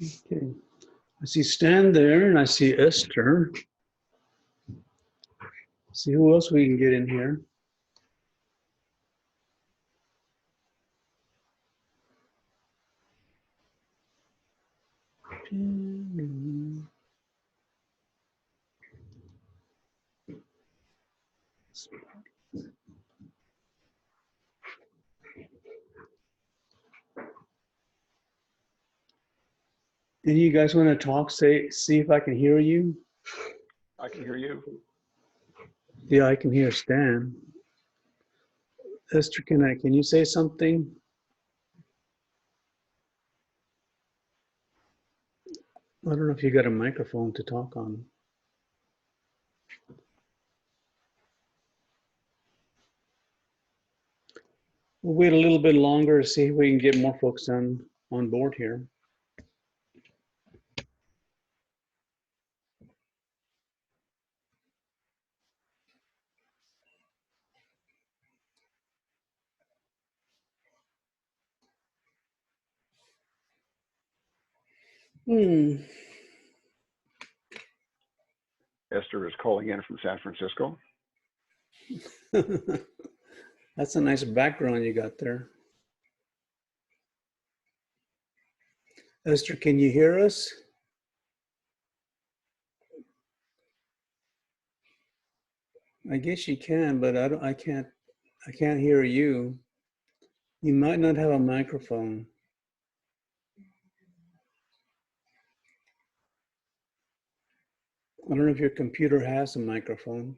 Okay. I see Stan there and I see Esther. See who else we can get in here. Any of you guys want to talk? See if I can hear you. I can hear you. Yeah, I can hear Stan. Esther, can you say something? I don't know if you got a microphone to talk on. We'll wait a little bit longer to see if we can get more folks on board here. Esther is calling in from San Francisco. That's a nice background you got there. Esther, can you hear us? I guess you can, but I can't hear you. You might not have a microphone. I don't know if your computer has a microphone.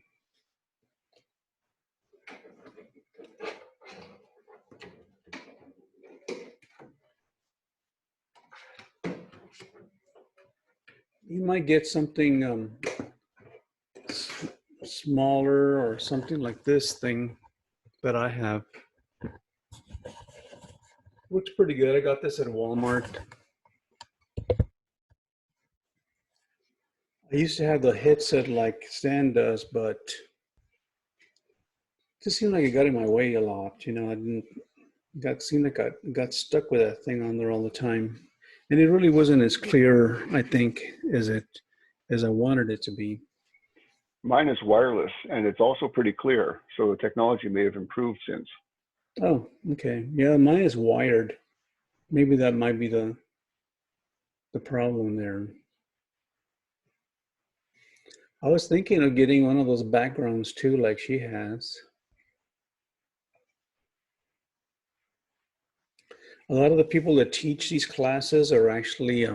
You might get something smaller or something like this thing that I have. Looks pretty good. I got this at Walmart. I used to have the headset like Stan does, but it just seemed like it got in my way a lot. You know, seemed like I got stuck with that thing on there all the time. And it really wasn't as clear, I think, as I wanted it to be. Mine is wireless and it's also pretty clear. So the technology may have improved since. Oh, okay. Yeah, mine is wired. Maybe that might be the problem there. I was thinking of getting one of those backgrounds too, like she has. A lot of the people that teach these classes are actually, I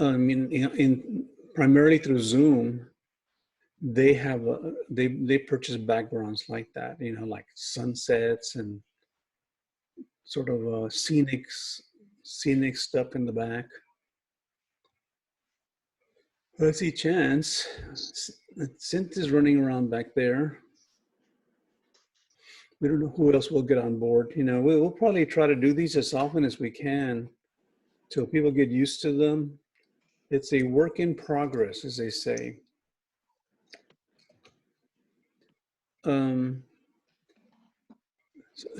mean, in primarily through Zoom, they have they purchase backgrounds like that, you know, like sunsets and sort of scenic stuff in the back. Let's see, Chance. Synth is running around back there. We don't know who else will get on board. You know, we'll probably try to do these as often as we can till people get used to them. It's a work in progress, as they say.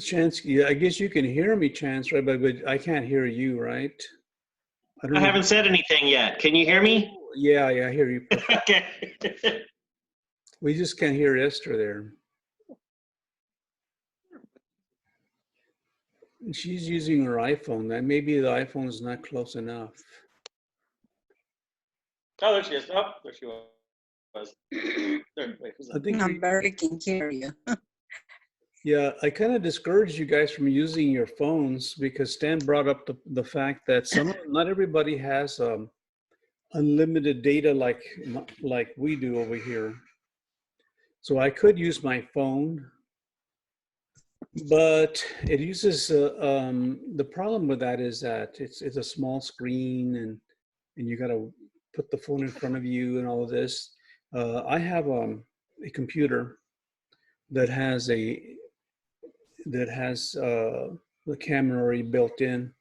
Chance, yeah, I guess you can hear me, Chance, right? But I can't hear you, right? I haven't said anything yet. Can you hear me? Yeah, I hear you. Okay. We just can't hear Esther there. She's using her iPhone. That maybe the iPhone is not close enough. Oh, there she is. Oh, there she was. There, wait, I think I barely can hear you. yeah, I kind of discourage you guys from using your phones because Stan brought up the fact that not everybody has unlimited data like we do over here. So I could use my phone, but it uses the problem with that is that it's a small screen and you got to put the phone in front of you and all of this. I have a computer that has the camera already built in,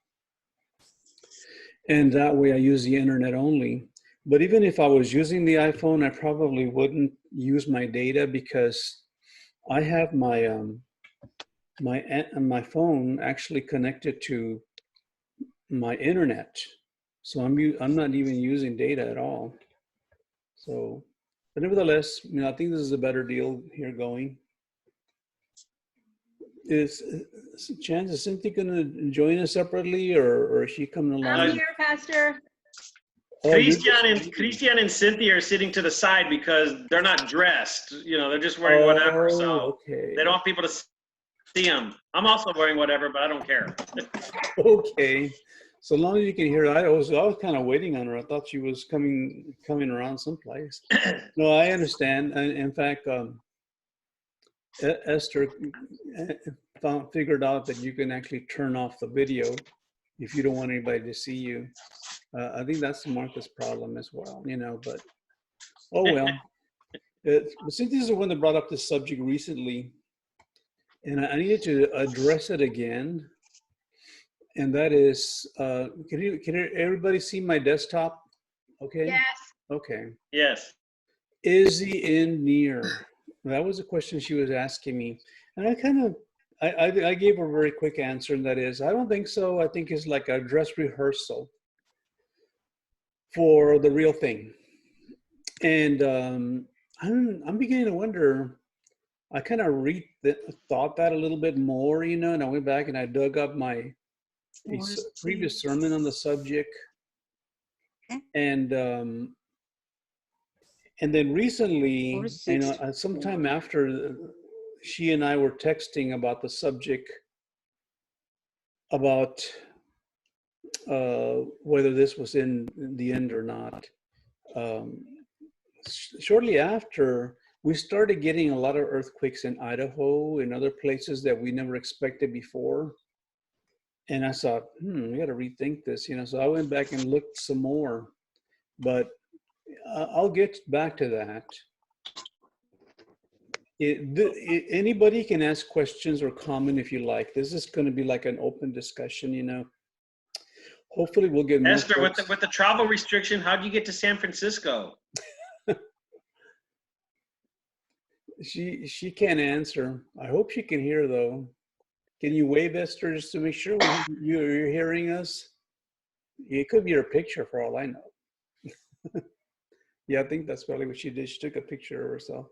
and that way I use the internet only. But even if I was using the iPhone, I probably wouldn't use my data because I have my phone actually connected to my internet. So I'm not even using data at all. So, but nevertheless, I think this is a better deal here going. Is Chance, is Cynthia going to join us separately, or is she coming along? I'm here, Pastor. Oh, you're Christian and Cynthia are sitting to the side because they're not dressed. You know, they're just wearing whatever. So okay. they don't want people to see them. I'm also wearing whatever, but I don't care. Okay. So long as you can hear, I was kind of waiting on her. I thought she was coming around someplace. No, I understand. And in fact, Esther figured out that you can actually turn off the video if you don't want anybody to see you. I think that's Martha's problem as well, but oh well. Cynthia's the one that brought up this subject recently, and I needed to address it again. And that is, can everybody see my desktop? Okay. Yes. Okay. Yes. Is the end near? That was a question she was asking me, and I gave her a very quick answer, and that is, I don't think so. I think it's like a dress rehearsal for the real thing. And I'm beginning to wonder. I kind of thought that a little bit more, and I went back and I dug up my previous sermon on the subject, and then recently, sometime after she and I were texting about the subject, about whether this was in the end or not. Shortly after, we started getting a lot of earthquakes in Idaho and other places that we never expected before. And I thought, we got to rethink this, So I went back and looked some more, but I'll get back to that. Anybody can ask questions or comment if you like. This is going to be like an open discussion, Hopefully we'll get more Esther, folks. with the travel restriction, how do you get to San Francisco? She can't answer. I hope she can hear though. Can you wave, Esther, just to make sure you're hearing us? It could be her picture for all I know. Yeah, I think that's probably what she did. She took a picture of herself.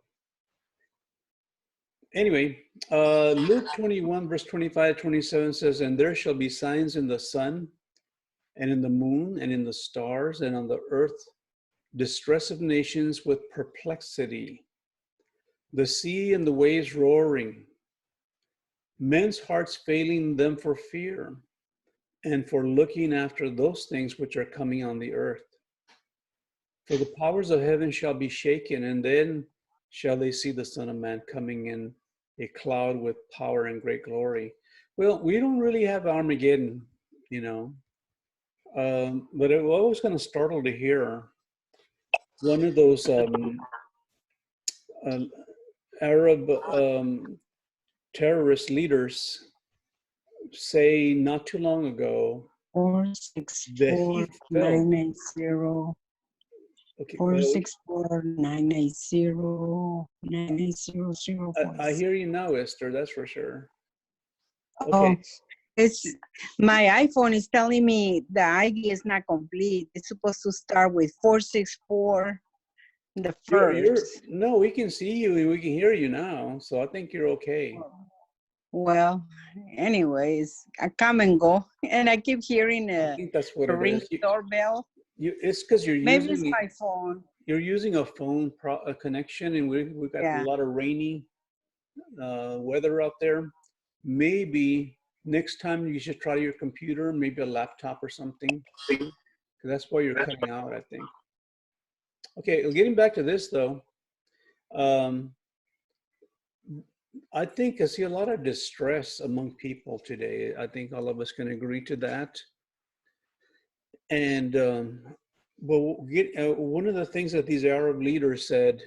Anyway, Luke 21, verse 25-27 says, "And there shall be signs in the sun, and in the moon, and in the stars, and on the earth, distress of nations with perplexity, the sea and the waves roaring, men's hearts failing them for fear, and for looking after those things which are coming on the earth. For the powers of heaven shall be shaken, and then shall they see the Son of Man coming in a cloud with power and great glory." Well, we don't really have Armageddon, but I was kind of startled to hear one of those Arab terrorist leaders say not too long ago 464-980. Okay, 464-980-980-046. I hear you now, Esther, that's for sure. Okay. Oh, it's my iPhone is telling me the ID is not complete. It's supposed to start with 464, the first. No, we can see you and we can hear you now, so I think you're okay. Well, anyways, I come and go, and I keep hearing I think that's what a it ring is. doorbell. It's because you're Maybe using it's my phone. You're using a phone connection, and we've got a lot of rainy weather out there. Maybe next time you should try your computer, maybe a laptop or something. Because that's why you're cutting out, I think. Okay, getting back to this though, I think I see a lot of distress among people today. I think all of us can agree to that. And one of the things that these Arab leaders said,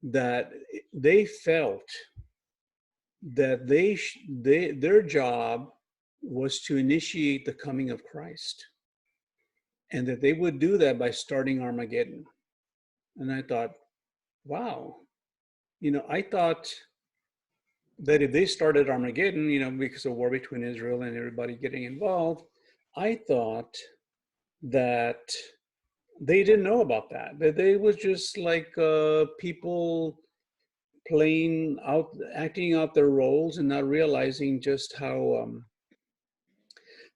that they felt that their job was to initiate the coming of Christ, and that they would do that by starting Armageddon. And I thought, wow, I thought that if they started Armageddon, because of war between Israel and everybody getting involved, I thought that they didn't know about that. That they was just like people playing out, acting out their roles, and not realizing just how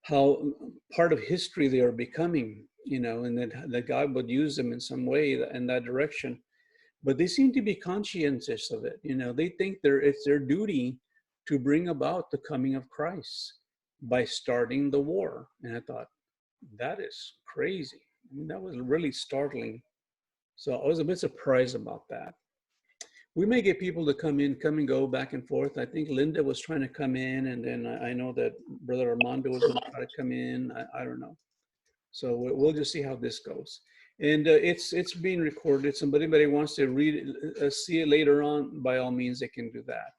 part of history they are becoming, you know, and that God would use them in some way in that direction. But they seem to be conscientious of it. You know, they think it's their duty to bring about the coming of Christ by starting the war. And I thought, that is crazy. I mean, that was really startling. So I was a bit surprised about that. We may get people to come and go back and forth. I think Linda was trying to come in, and then I know that Brother Armando was going to try to come in. I don't know. So we'll just see how this goes. And it's being recorded. So if anybody wants to read it, see it later on, by all means, they can do that.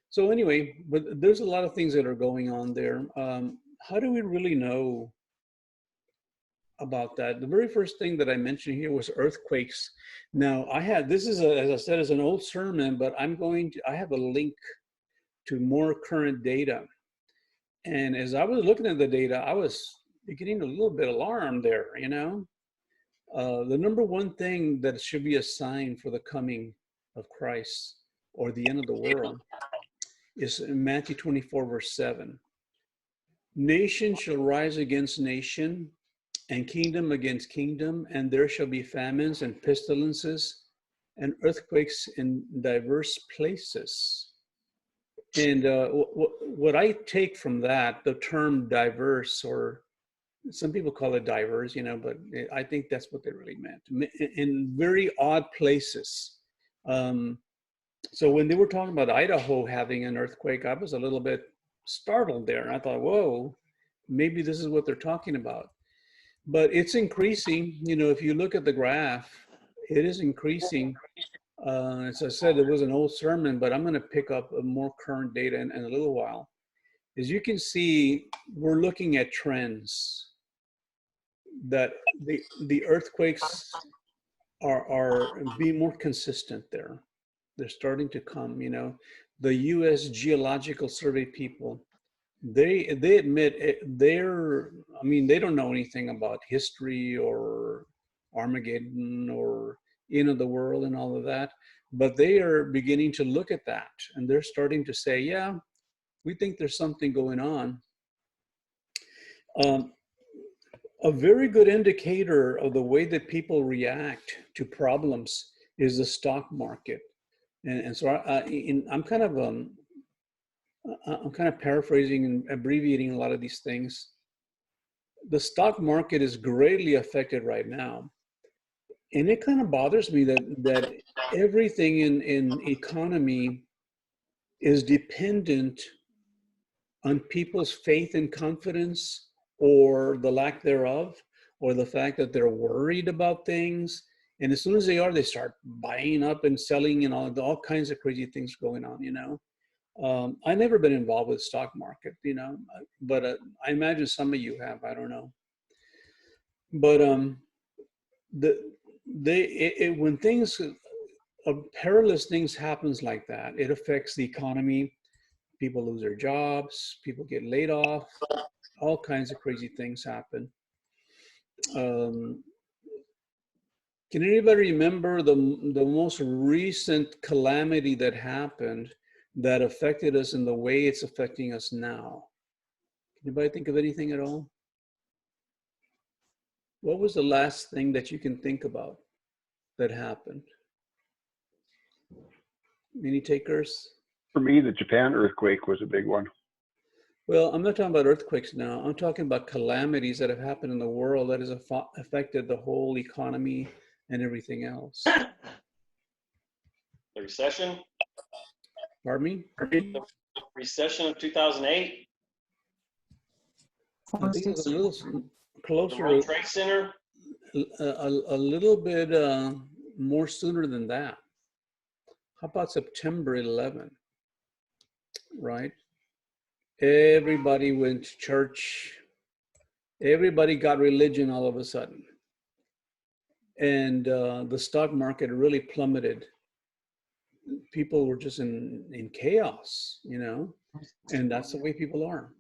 So anyway, but there's a lot of things that are going on there. How do we really know about that? The very first thing that I mentioned here was earthquakes. Now this is as I said, is an old sermon, but I have a link to more current data. And as I was looking at the data, I was getting a little bit alarmed there, you know. The number one thing that should be a sign for the coming of Christ or the end of the world is in Matthew 24, verse 7. Nation shall rise against nation, and kingdom against kingdom, and there shall be famines and pestilences and earthquakes in diverse places. And what I take from that, the term diverse, or some people call it diverse, you know, but I think that's what they really meant, in very odd places. So when they were talking about Idaho having an earthquake, I was a little bit startled there. I thought, whoa, maybe this is what they're talking about. But it's increasing. You know, if you look at the graph, it is increasing. As I said, it was an old sermon, but I'm going to pick up more current data in a little while. As you can see, we're looking at trends that the earthquakes are being more consistent there. They're starting to come, you know. The U.S. Geological Survey people, they admit they don't know anything about history or Armageddon or end of the world and all of that, but they are beginning to look at that, and they're starting to say, yeah, we think there's something going on. A very good indicator of the way that people react to problems is the stock market. And so I'm kind of paraphrasing and abbreviating a lot of these things. The stock market is greatly affected right now. And it kind of bothers me that everything in economy is dependent on people's faith and confidence, or the lack thereof, or the fact that they're worried about things. And as soon as they start buying up and selling, and all kinds of crazy things going on, you know. I've never been involved with the stock market, you know, but I imagine some of you have, I don't know. But when perilous things happens like that, it affects the economy. People lose their jobs, people get laid off, all kinds of crazy things happen. Can anybody remember the most recent calamity that happened that affected us in the way it's affecting us now? Anybody think of anything at all? What was the last thing that you can think about that happened? Any takers? For me, the Japan earthquake was a big one. Well, I'm not talking about earthquakes now. I'm talking about calamities that have happened in the world that has affected the whole economy and everything else. The recession? Pardon me? The recession of 2008? I think it's a little The closer, World Trade Center? a little bit more sooner than that. How about September 11, right? Everybody went to church. Everybody got religion all of a sudden. And the stock market really plummeted. People were just in chaos, you know, and that's the way people are.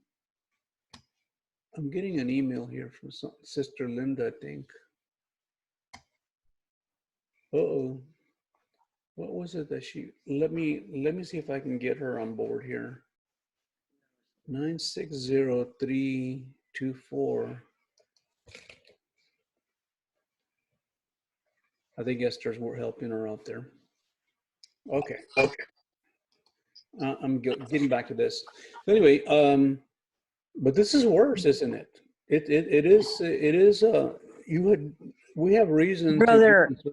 I'm getting an email here from Sister Linda, I think. Uh-oh. What was it that she, let me see if I can get her on board here. 960324. I think Esther's helping her out there. Okay. I'm getting back to this. Anyway, but this is worse, isn't it? It is. We have reason to be concerned.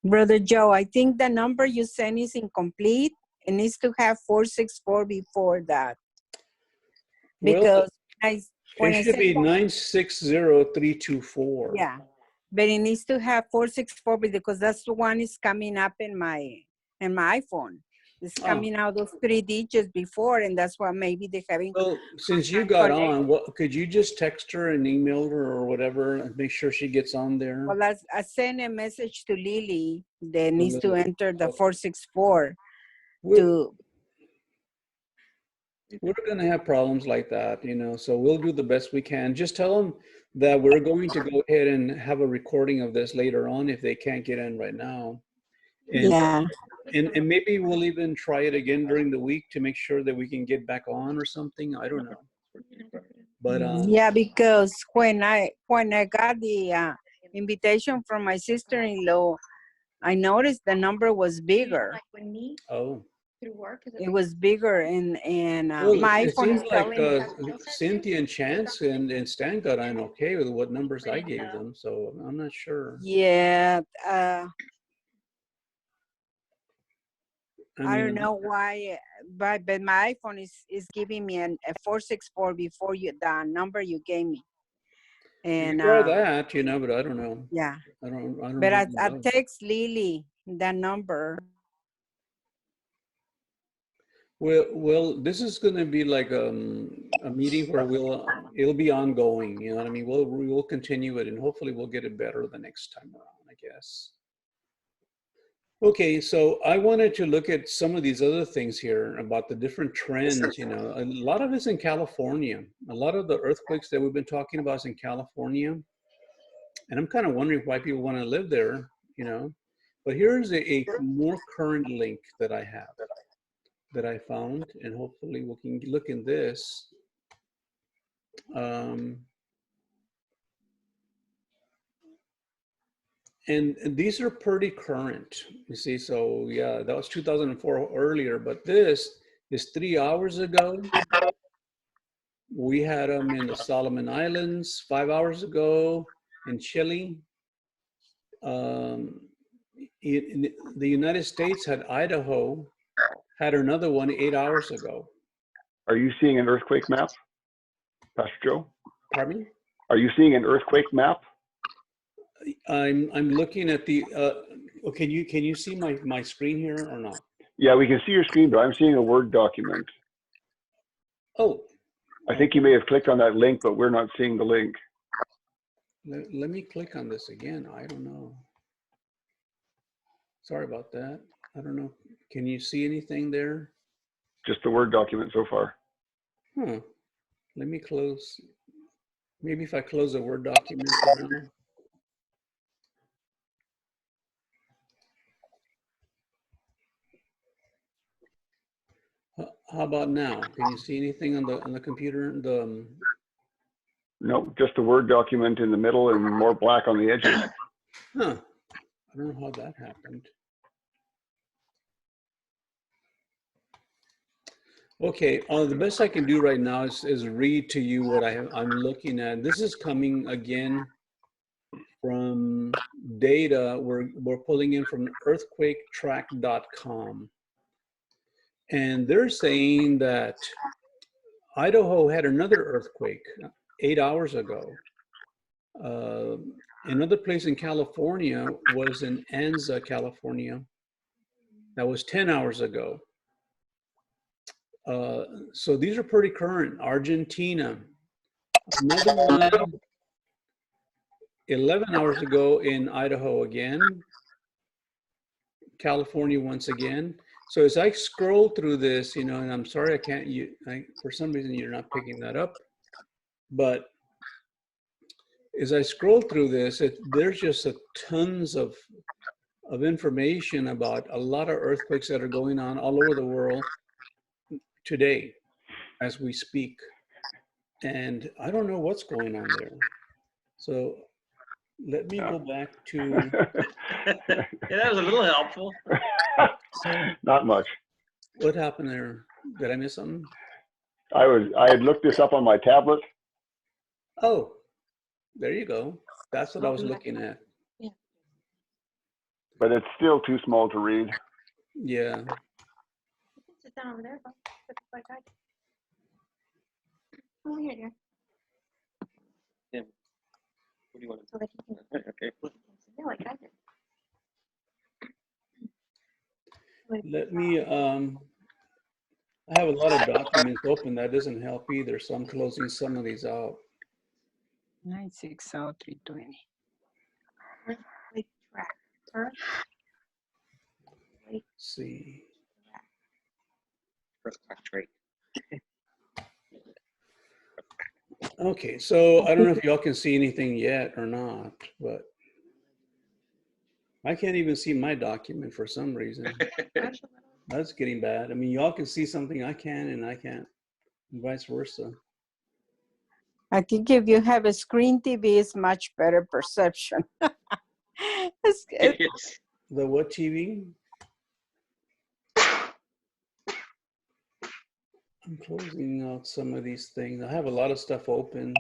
Brother Joe, I think the number you sent is incomplete. It needs to have 464 before that. Because when it I should said be that, 960324. yeah, but it needs to have 464 because that's the one is coming up in my iPhone. It's coming out those 3 digits before, and that's why maybe they're having. Well, since you got on, could you just text her and email her or whatever and make sure she gets on there? Well, I sent a message to Lily that needs to enter the 464. We're going to have problems like that, you know, so we'll do the best we can. Just tell them that we're going to go ahead and have a recording of this later on if they can't get in right now. And, yeah. And maybe we'll even try it again during the week to make sure that we can get back on or something. I don't know. But yeah, because when I got the invitation from my sister-in-law, I noticed the number was bigger. Oh. It was bigger, and Well, my it iPhone seems is like telling Cynthia and Chance and Stan got on okay with what numbers I gave them, so I'm not sure. Yeah, I I don't mean, know why, but my iPhone is giving me a 464 before the number you gave me. And try that, you know, but I don't know. yeah, I don't but I know. text Lily the number. Well, this is going to be like a meeting where it'll be ongoing. You know what I mean? We'll continue it, and hopefully we'll get it better the next time around, I guess. Okay, so I wanted to look at some of these other things here about the different trends. You know, a lot of it's in California. A lot of the earthquakes that we've been talking about is in California, and I'm kind of wondering why people want to live there. You know, but here's a more current link that I have. That I found, and hopefully we can look in this. And these are pretty current, you see. So yeah, that was 2004 earlier, but this is 3 hours ago. We had them in the Solomon Islands 5 hours ago, in Chile. In the United States had Idaho, had another one 8 hours ago. Are you seeing an earthquake map, Pastor Joe? Pardon me? Are you seeing an earthquake map? I'm looking at the. Can you see my screen here or not? Yeah, we can see your screen, but I'm seeing a Word document. Oh. I think you may have clicked on that link, but we're not seeing the link. Let me click on this again. I don't know. Sorry about that. I don't know. Can you see anything there? Just the Word document so far. Huh. Let me close. Maybe if I close a Word document for now. How about now? Can you see anything on the computer? No, just the Word document in the middle and more black on the edges. Huh. I don't know how that happened. Okay, the best I can do right now is read to you what I'm looking at. This is coming again from data we're pulling in from earthquaketrack.com. And they're saying that Idaho had another earthquake 8 hours ago. Another place in California was in Anza, California. That was 10 hours ago. So these are pretty current. Argentina, another one 11 hours ago in Idaho again. California once again. So as I scroll through this, you know, and I'm sorry I can't, for some reason you're not picking that up, but as I scroll through this, there's just tons of information about a lot of earthquakes that are going on all over the world today as we speak. And I don't know what's going on there. So let me go back to, Yeah, that was a little helpful. Not much. what happened there? Did I miss something? I had looked this up on my tablet. Oh, there you go. That's what I was looking at. But it's still too small to read. Yeah. Sit down over there. Like I did. Over here, dear. What do you want So that you can Okay. sit like I did. Let me, I have a lot of documents open. That doesn't help either. So I'm closing some of these out. 960-320. Like track. Her. Let's see. Okay, so I don't know if y'all can see anything yet or not, but I can't even see my document for some reason. That's getting bad. I mean, y'all can see something I can and I can't, and vice versa. I think if you have a screen TV, it's much better perception. Yes. The what TV? I'm closing out some of these things. I have a lot of stuff open.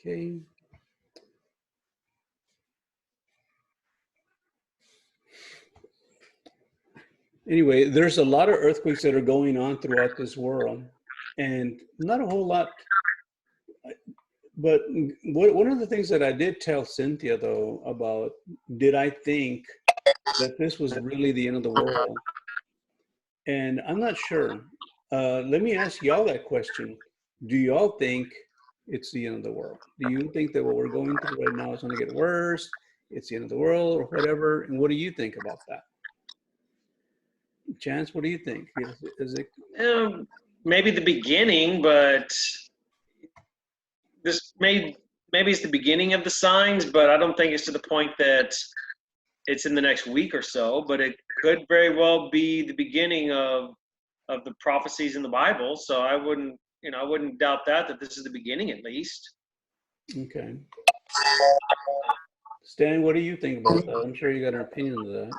Okay. Anyway, there's a lot of earthquakes that are going on throughout this world, and not a whole lot. But one of the things that I did tell Cynthia, though, about did I think that this was really the end of the world? And I'm not sure. Let me ask y'all that question. Do y'all think it's the end of the world? Do you think that what we're going through right now is going to get worse? It's the end of the world or whatever? And what do you think about that? Chance, what do you think? Is it? Maybe the beginning, but this maybe it's the beginning of the signs, but I don't think it's to the point that it's in the next week or so. But it could very well be the beginning of the prophecies in the Bible. So I wouldn't doubt that this is the beginning at least. Okay. Stan, what do you think about that? I'm sure you got an opinion on that.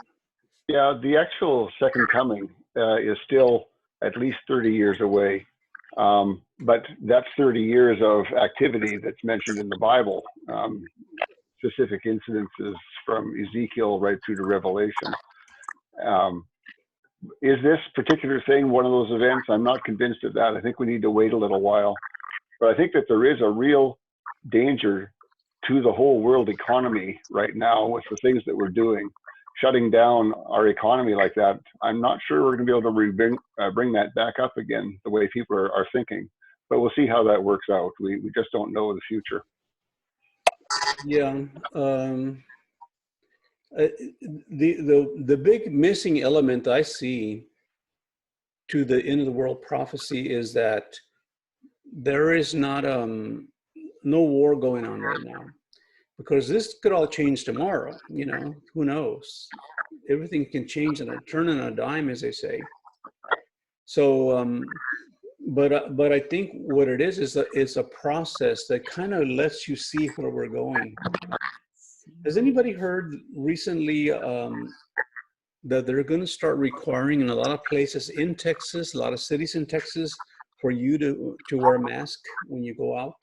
Yeah, the actual second coming is still at least 30 years away. But that's 30 years of activity that's mentioned in the Bible, specific incidences from Ezekiel right through to Revelation. Is this particular thing one of those events? I'm not convinced of that. I think we need to wait a little while. But I think that there is a real danger to the whole world economy right now with the things that we're doing. Shutting down our economy like that, I'm not sure we're going to be able to bring that back up again the way people are thinking. But we'll see how that works out. We just don't know the future. Yeah. The big missing element I see to the end of the world prophecy is that there is not no war going on right now, because this could all change tomorrow. You know, who knows? Everything can change and turn on a dime, as they say. So, but I think what it is it's a process that kind of lets you see where we're going. Has anybody heard recently that they're going to start requiring in a lot of places in Texas, a lot of cities in Texas, for you to wear a mask when you go out?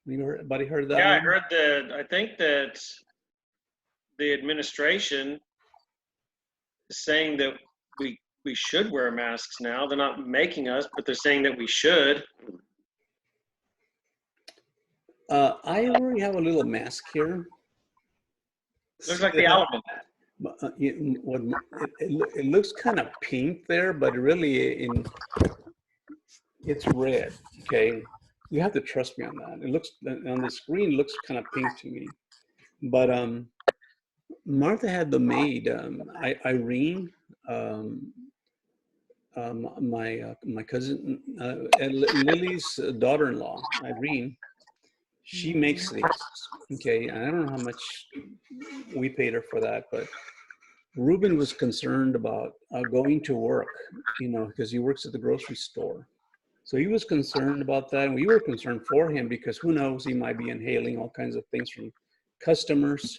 Anybody heard that? Yeah, one? I heard that. I think that the administration is saying that we should wear masks now. They're not making us, but they're saying that we should. I already have a little mask here. Looks like the element. It looks kind of pink there, but really it's red. Okay, You have to trust me on that. It looks on the screen, it looks kind of pink to me. But Martha had the maid, Irene, my cousin, Lily's daughter-in-law, Irene. She makes these. Okay, and I don't know how much we paid her for that, but Ruben was concerned about going to work, you know, because he works at the grocery store. So he was concerned about that, and we were concerned for him because who knows, he might be inhaling all kinds of things from customers.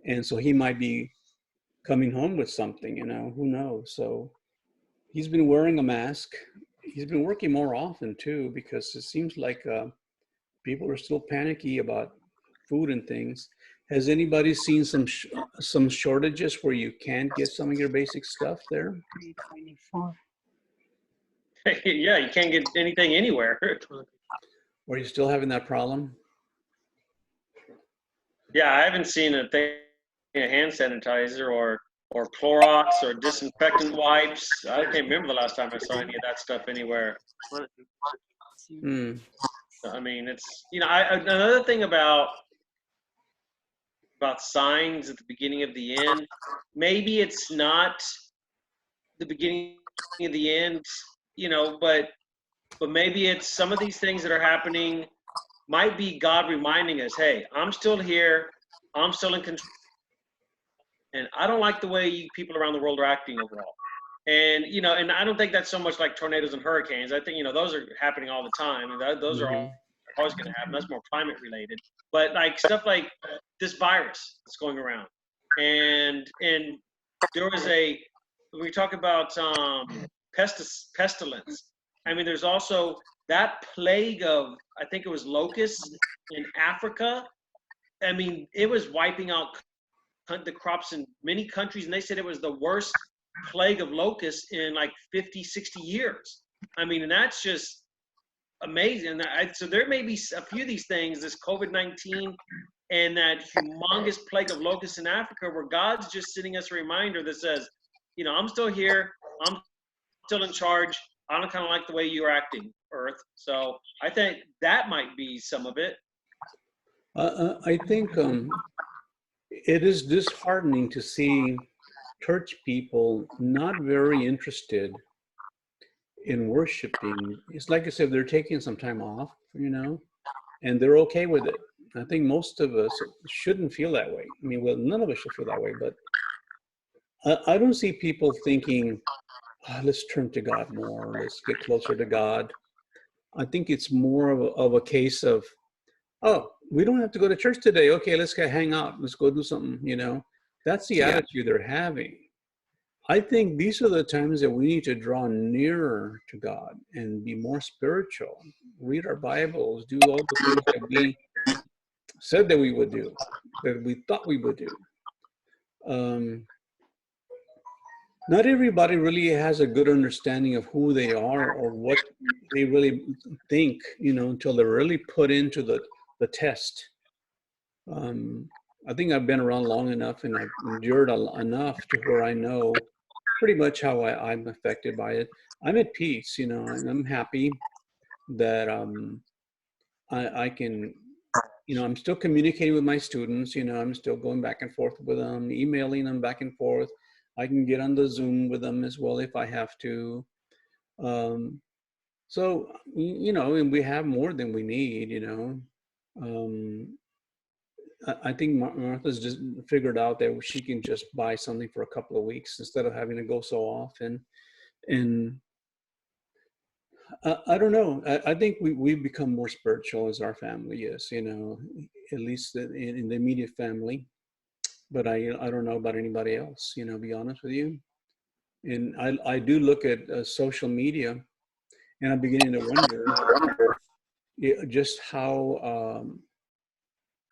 And so he might be coming home with something, you know, who knows? So he's been wearing a mask. He's been working more often too, because it seems like people are still panicky about food and things. Has anybody seen some shortages where you can't get some of your basic stuff there? 324. Yeah, you can't get anything anywhere. Or are you still having that problem? Yeah, I haven't seen a thing, a hand sanitizer or Clorox or disinfectant wipes. I can't remember the last time I saw any of that stuff anywhere. Hmm. I mean, it's, you know, another thing about signs at the beginning of the end, maybe it's not the beginning of the end, you know, but maybe it's some of these things that are happening might be God reminding us, hey, I'm still here, I'm still in control, and I don't like the way you people around the world are acting overall. And, you know, and I don't think that's so much like tornadoes and hurricanes. I think, you know, those are happening all the time, and those are always going to happen. That's more climate related. But like stuff like this virus that's going around, and there was we talk about pestilence. I mean, there's also that plague of, I think it was locusts in Africa. I mean, it was wiping out the crops in many countries, and they said it was the worst plague of locusts in like 50, 60 years. I mean, and that's just amazing. So there may be a few of these things, this COVID-19 and that humongous plague of locusts in Africa, where God's just sending us a reminder that says, you know, I'm still here, I'm still in charge. I don't kind of like the way you're acting, Earth. So I think that might be some of it. I think it is disheartening to see church people not very interested in worshiping. It's like I said, they're taking some time off, you know, and they're okay with it. I think most of us shouldn't feel that way. I mean, well, none of us should feel that way, but I don't see people thinking, oh, let's turn to God more, let's get closer to God. I think it's more of a case of, oh, we don't have to go to church today. Okay, let's go hang out. Let's go do something, you know. That's the attitude they're having. I think these are the times that we need to draw nearer to God and be more spiritual. Read our Bibles, do all the things that we said that we would do, that we thought we would do. Not everybody really has a good understanding of who they are or what they really think, you know, until they're really put into the test. I think I've been around long enough and I've endured enough to where I know pretty much how I'm affected by it. I'm at peace, you know, and I'm happy that I can, you know, I'm still communicating with my students, you know, I'm still going back and forth with them, emailing them back and forth. I can get on the Zoom with them as well if I have to. So, you know, and we have more than we need, you know. I think Martha's just figured out that she can just buy something for a couple of weeks instead of having to go so often. And I don't know. I think we've become more spiritual as our family is, you know, at least in the immediate family. But I don't know about anybody else, you know, to be honest with you. And I do look at social media, and I'm beginning to wonder just how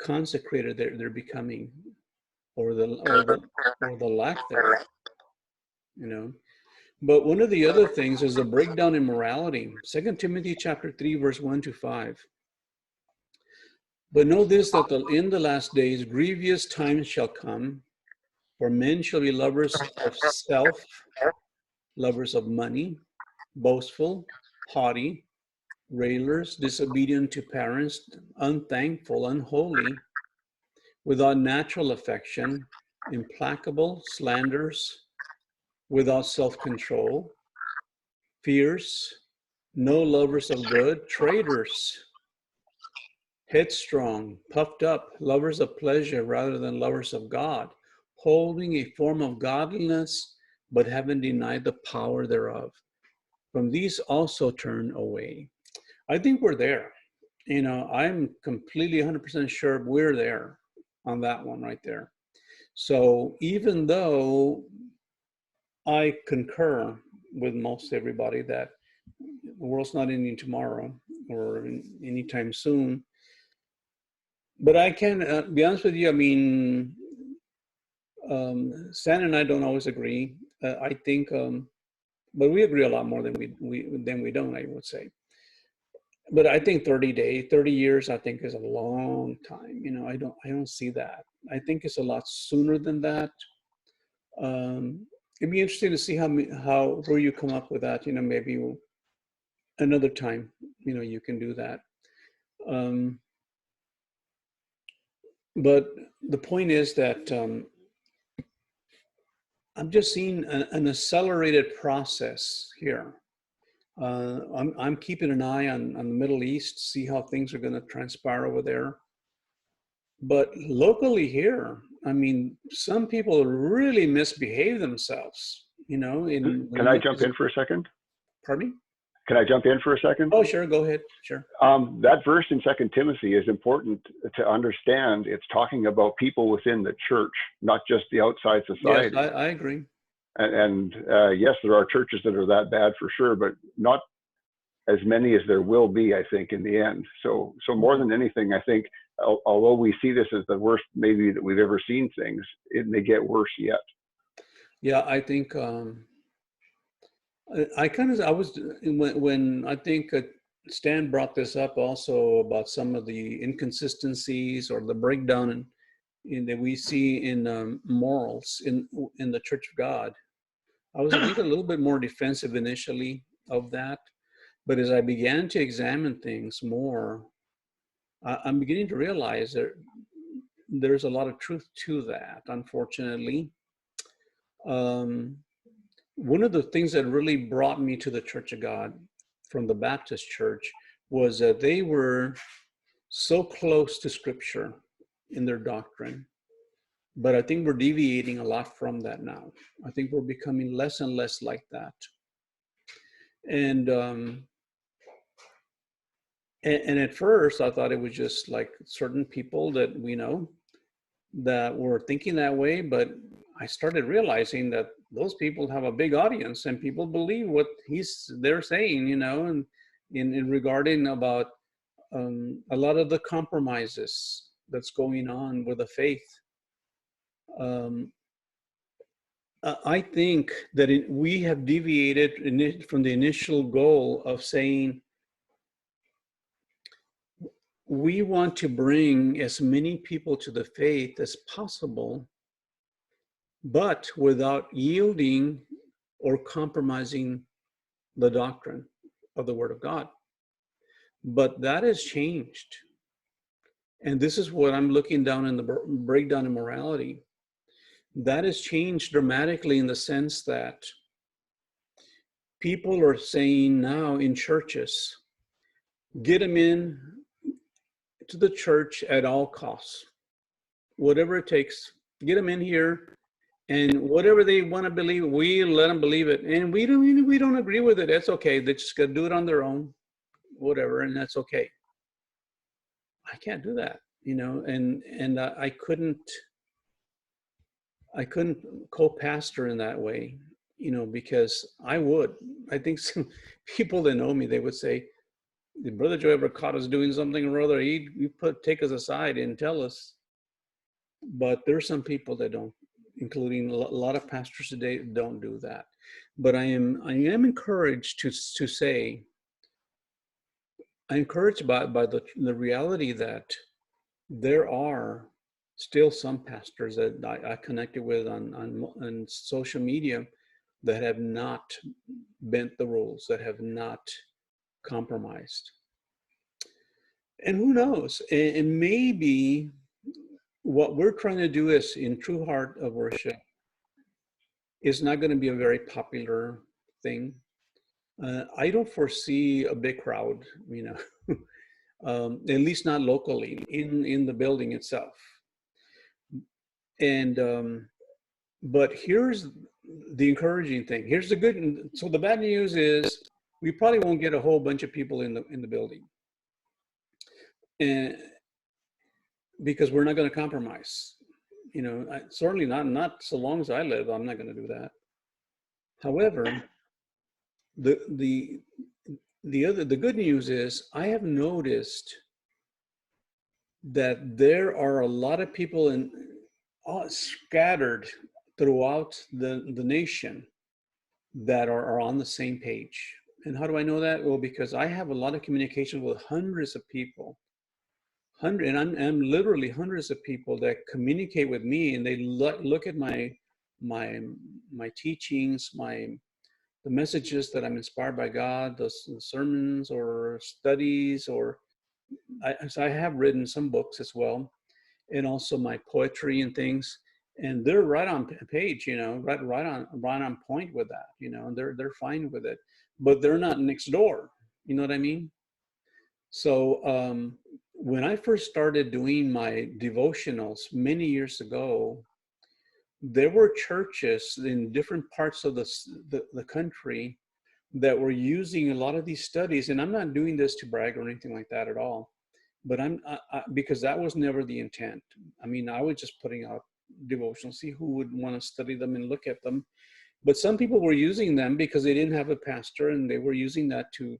consecrated they're becoming, or the lack thereof, you know. But one of the other things is a breakdown in morality. 2 Timothy chapter 3, verse 1-5. But know this, that in the last days grievous times shall come, for men shall be lovers of self, lovers of money, boastful, haughty, railers, disobedient to parents, unthankful, unholy, without natural affection, implacable, slanders, without self-control, fierce, no lovers of good, traitors, headstrong, puffed up, lovers of pleasure rather than lovers of God, holding a form of godliness, but having denied the power thereof. From these also turn away. I think we're there. You know, I'm completely 100% sure we're there on that one right there. So even though I concur with most everybody that the world's not ending tomorrow or anytime soon, but I can be honest with you. I mean, Stan and I don't always agree. I think, but we agree a lot more than we don't, I would say. But I think 30 years, I think is a long time. You know, I don't see that. I think it's a lot sooner than that. It'd be interesting to see where you come up with that. You know, maybe another time, you know, you can do that. But the point is that I'm just seeing an accelerated process here. I'm keeping an eye on the Middle East, see how things are going to transpire over there. But locally here, I mean, some people really misbehave themselves, you know. Can I jump in for a second? Pardon me? Can I jump in for a second? Oh, sure. Go ahead. Sure. That verse in 2 Timothy is important to understand. It's talking about people within the church, not just the outside society. Yes, I agree. And yes, there are churches that are that bad for sure, but not as many as there will be, I think, in the end. So more than anything, I think, although we see this as the worst maybe that we've ever seen things, it may get worse yet. Yeah, I think I was when I think Stan brought this up also about some of the inconsistencies or the breakdown that we see in morals in the Church of God. I was, I think, a little bit more defensive initially of that, but as I began to examine things more, I'm beginning to realize that there's a lot of truth to that, unfortunately. One of the things that really brought me to the Church of God from the Baptist Church was that they were so close to Scripture in their doctrine. But I think we're deviating a lot from that now. I think we're becoming less and less like that. And at first, I thought it was just like certain people that we know that were thinking that way. But I started realizing that those people have a big audience and people believe what they're saying, you know, and in regarding about a lot of the compromises that's going on with the faith. I think that we have deviated from the initial goal of saying we want to bring as many people to the faith as possible, but without yielding or compromising the doctrine of the Word of God. But that has changed. And this is what I'm looking down in the breakdown in morality. That has changed dramatically in the sense that people are saying now in churches, get them in to the church at all costs. Whatever it takes, get them in here, and whatever they want to believe, we let them believe it. And we don't agree with it. That's okay. They just got to do it on their own, whatever, and that's okay. I can't do that, you know, and I couldn't co-pastor in that way, you know, because I think some people that know me, they would say, did Brother Joe ever caught us doing something or other? He'd take us aside and tell us. But there's some people that don't, including a lot of pastors today, don't do that. But I am encouraged to say, I'm encouraged by the reality that there are still some pastors that I connected with on social media that have not bent the rules, that have not compromised. And who knows? And maybe what we're trying to do is in true heart of worship is not going to be a very popular thing. I don't foresee a big crowd, you know, at least not locally in the building itself. And but here's the encouraging thing. Here's the good. So the bad news is we probably won't get a whole bunch of people in the building, and because we're not going to compromise. You know, certainly not so long as I live. I'm not going to do that. However, the good news is I have noticed that there are a lot of people scattered throughout the nation that are on the same page. And how do I know that? Well, because I have a lot of communication with hundreds of people, and I'm literally hundreds of people that communicate with me, and they look at my teachings, the messages that I'm inspired by God, the sermons or studies, or so I have written some books as well, and also my poetry and things, and they're right on page, you know, right on point with that, you know, and they're fine with it, but they're not next door, you know what I mean? So when I first started doing my devotionals many years ago, there were churches in different parts of the country that were using a lot of these studies, and I'm not doing this to brag or anything like that at all, but because that was never the intent. I mean, I was just putting out devotionals, see who would want to study them and look at them. But some people were using them because they didn't have a pastor, and they were using that to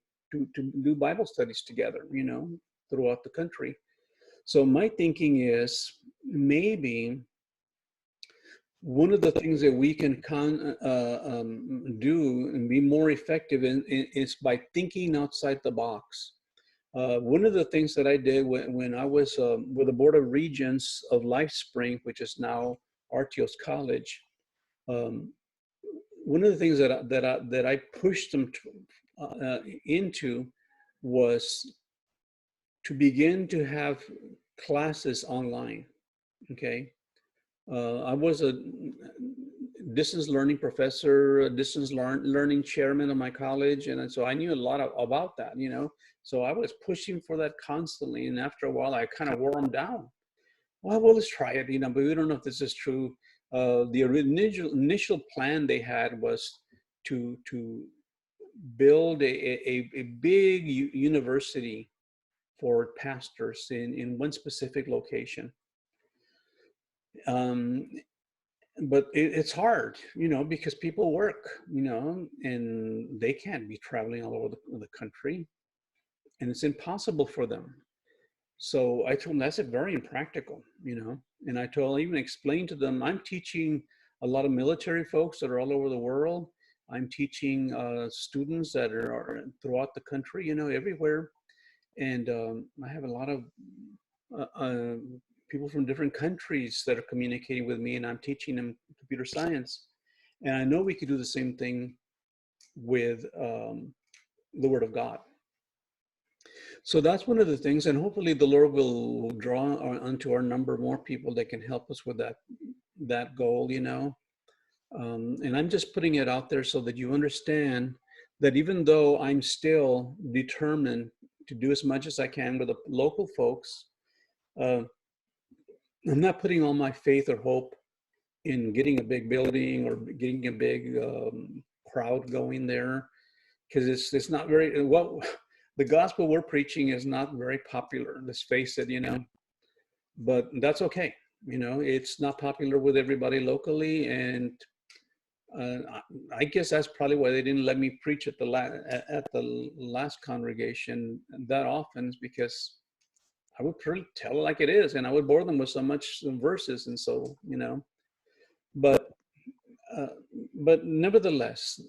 do Bible studies together, you know, throughout the country. So my thinking is maybe one of the things that we can do and be more effective in is by thinking outside the box. One of the things that I did when I was with the Board of Regents of LifeSpring, which is now Artios College, one of the things that I pushed them into was to begin to have classes online. Okay. I was a distance learning professor, a distance learning chairman of my college. And so I knew a lot about that, you know, so I was pushing for that constantly. And after a while, I kind of wore them down. Well, let's try it, you know, but we don't know if this is true. The initial plan they had was to build a big university for pastors in one specific location. But it's hard, you know, because people work, you know, and they can't be traveling all over the country, and it's impossible for them. So I told them that's very impractical, you know, and I even explained to them, I'm teaching a lot of military folks that are all over the world. I'm teaching students that are throughout the country, you know, everywhere. And I have a lot of people from different countries that are communicating with me, and I'm teaching them computer science. And I know we could do the same thing with the Word of God. So that's one of the things, and hopefully the Lord will draw onto our number more people that can help us with that goal, you know. And I'm just putting it out there so that you understand that even though I'm still determined to do as much as I can with the local folks, I'm not putting all my faith or hope in getting a big building or getting a big crowd going there, because it's not very, the gospel we're preaching is not very popular, let's face it, you know, but that's okay. You know, it's not popular with everybody locally, and I guess that's probably why they didn't let me preach at the last congregation that often, is because I would pretty tell it like it is, and I would bore them with so much verses, and so, you know, but nevertheless,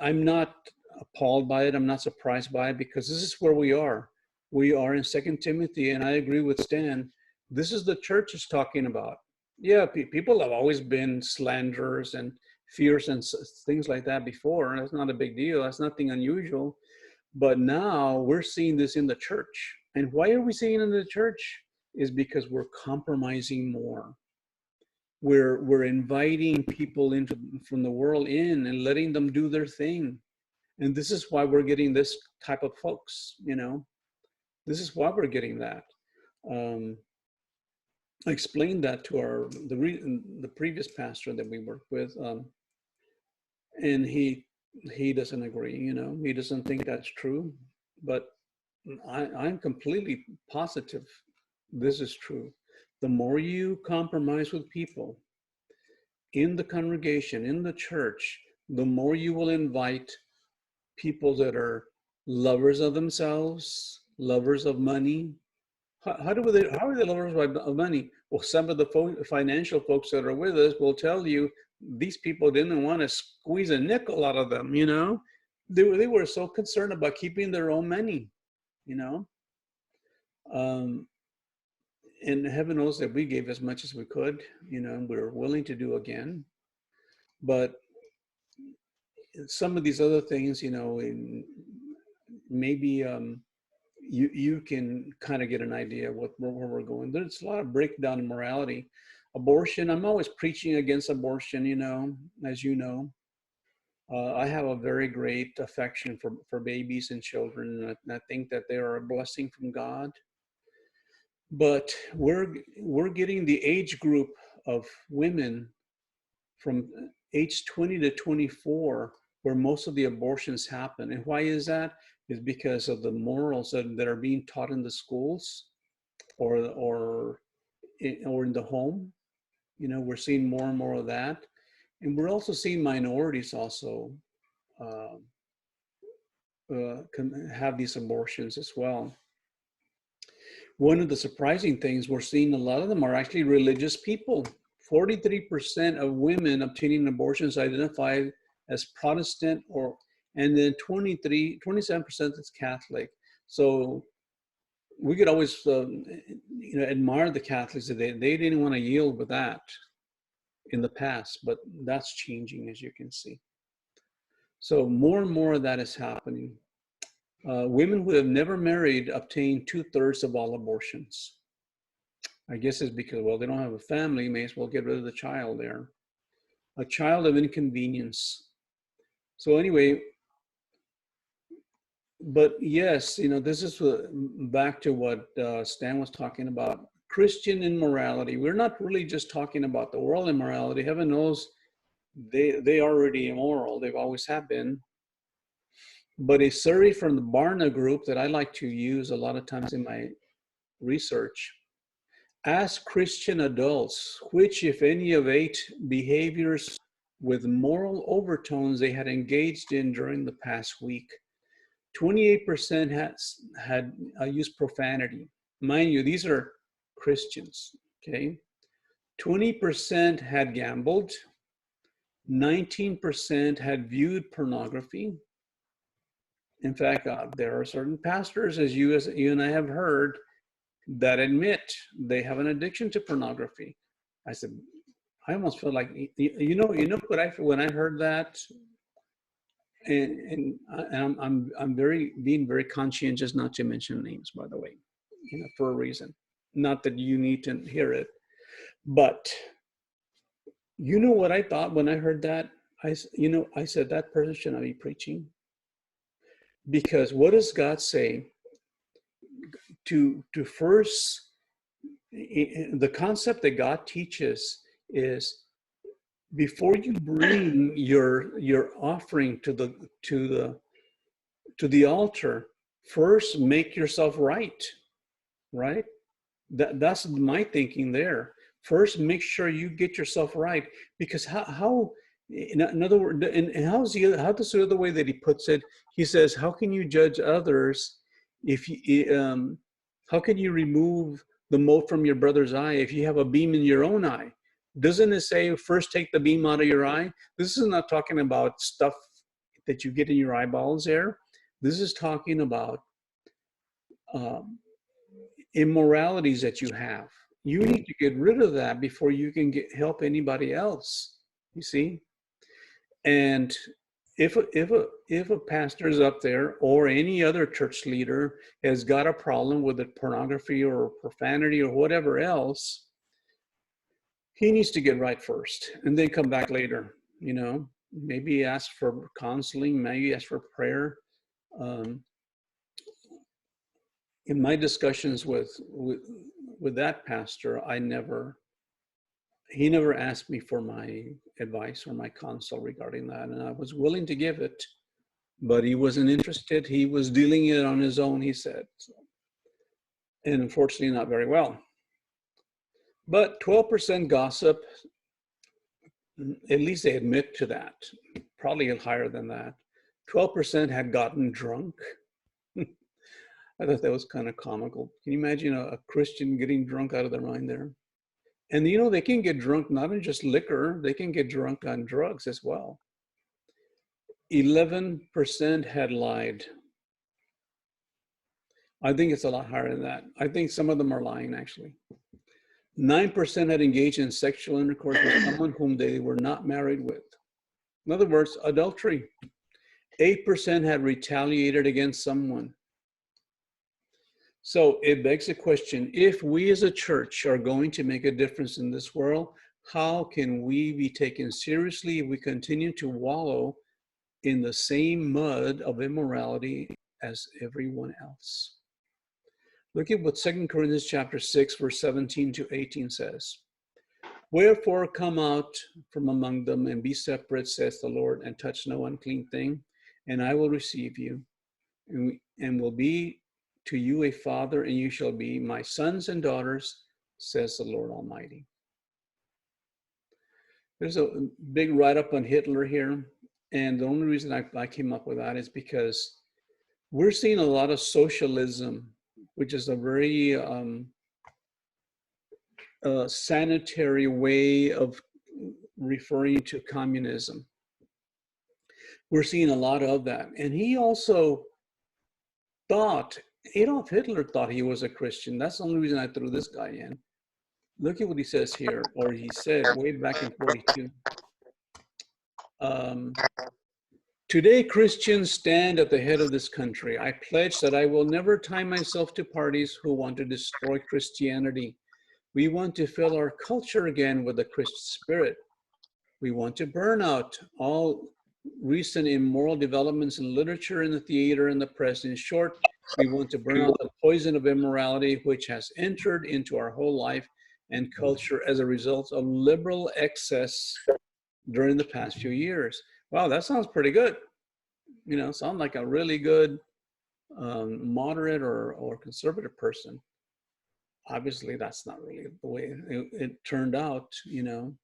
I'm not appalled by it. I'm not surprised by it, because this is where we are. We are in 2 Timothy, and I agree with Stan. This is the church is talking about. Yeah, people have always been slanderers and fierce and things like that before, and that's not a big deal. That's nothing unusual. But now we're seeing this in the church. And why are we seeing it in the church? Is because we're compromising more. We're inviting people into from the world in and letting them do their thing. And this is why we're getting this type of folks, you know. This is why we're getting that. I explained that to the previous pastor that we worked with, and he doesn't agree. You know, he doesn't think that's true. But I'm completely positive this is true. The more you compromise with people in the congregation, in the church, the more you will invite people that are lovers of themselves, lovers of money. How are they lovers of money? Well, some of the financial folks that are with us will tell you these people didn't want to squeeze a nickel out of them, you know? They were so concerned about keeping their own money, you know? And heaven knows that we gave as much as we could, you know, and we're willing to do again. But some of these other things, you know, maybe you can kind of get an idea of where we're going. There's a lot of breakdown in morality. Abortion, I'm always preaching against abortion, you know, as you know. I have a very great affection for babies and children, and I think that they are a blessing from God. But we're getting the age group of women from age 20 to 24 where most of the abortions happen. And why is that? Is because of the morals that are being taught in the schools or in the home. You know, we're seeing more and more of that. And we're also seeing minorities also have these abortions as well. One of the surprising things, we're seeing a lot of them are actually religious people. 43% of women obtaining abortions identify as Protestant, and then 27% is Catholic. So we could always you know, admire the Catholics that they didn't want to yield with that in the past, but that's changing, as you can see. So more and more of that is happening. Women who have never married obtain 2/3 of all abortions. I guess it's because, well, they don't have a family, may as well get rid of the child there. A child of inconvenience. So anyway, but yes, you know, this is back to what Stan was talking about. Christian immorality. We're not really just talking about the world immorality. Heaven knows they are already immoral. They've always have been. But a survey from the Barna Group that I like to use a lot of times in my research, ask Christian adults which, if any, of 8 behaviors with moral overtones they had engaged in during the past week. 28% had used profanity. Mind you, these are Christians, okay? 20% had gambled. 19% had viewed pornography. In fact, there are certain pastors, as you and I have heard, that admit they have an addiction to pornography. I said, I almost feel like, you know what I feel when I heard that, and I'm being very conscientious not to mention names, by the way, you know, for a reason. Not that you need to hear it, but you know what I thought when I heard that? I said that person should not be preaching. Because what does God say? To first, the concept that God teaches is before you bring your offering to the altar, first make yourself right. That's my thinking there. First, make sure you get yourself right, because how in other words, and how does the other way that he puts it? He says, how can you judge others if you, how can you remove the mote from your brother's eye if you have a beam in your own eye? Doesn't it say first take the beam out of your eye? This is not talking about stuff that you get in your eyeballs there. This is talking about immoralities that you have. You need to get rid of that before you can help anybody else, you see? And if a pastor is up there or any other church leader has got a problem with the pornography or profanity or whatever else, he needs to get right first and then come back later. You know, maybe ask for counseling, maybe ask for prayer. In my discussions with that pastor, he never asked me for my advice or my counsel regarding that, and I was willing to give it, but he wasn't interested. He was dealing it on his own, he said, and unfortunately not very well. But 12% gossip, at least they admit to that, probably higher than that. 12% had gotten drunk. I thought that was kind of comical. Can you imagine a Christian getting drunk out of their mind there? And you know, they can get drunk not on just liquor, they can get drunk on drugs as well. 11% had lied. I think it's a lot higher than that. I think some of them are lying actually. 9% had engaged in sexual intercourse with someone whom they were not married with. In other words, adultery. 8% had retaliated against someone. So it begs the question, if we as a church are going to make a difference in this world, how can we be taken seriously if we continue to wallow in the same mud of immorality as everyone else? Look at what 2 Corinthians chapter 6, verse 17 to 18 says. Wherefore come out from among them and be separate, says the Lord, and touch no unclean thing, and I will receive you, and will be to you a father, and you shall be my sons and daughters, says the Lord Almighty. There's a big write-up on Hitler here, and the only reason I came up with that is because we're seeing a lot of socialism, which is a very sanitary way of referring to communism. We're seeing a lot of that. And he also thought, Adolf Hitler thought he was a Christian. That's the only reason I threw this guy in. Look at what he says here, or he said way back in 42. Today, Christians stand at the head of this country. I pledge that I will never tie myself to parties who want to destroy Christianity. We want to fill our culture again with the Christian spirit. We want to burn out all recent immoral developments in literature, in the theater, and the press. In short, we want to burn out the poison of immorality which has entered into our whole life and culture as a result of liberal excess during the past few years. Wow, that sounds pretty good. You know, sound like a really good moderate or conservative person. Obviously, that's not really the way it turned out, you know.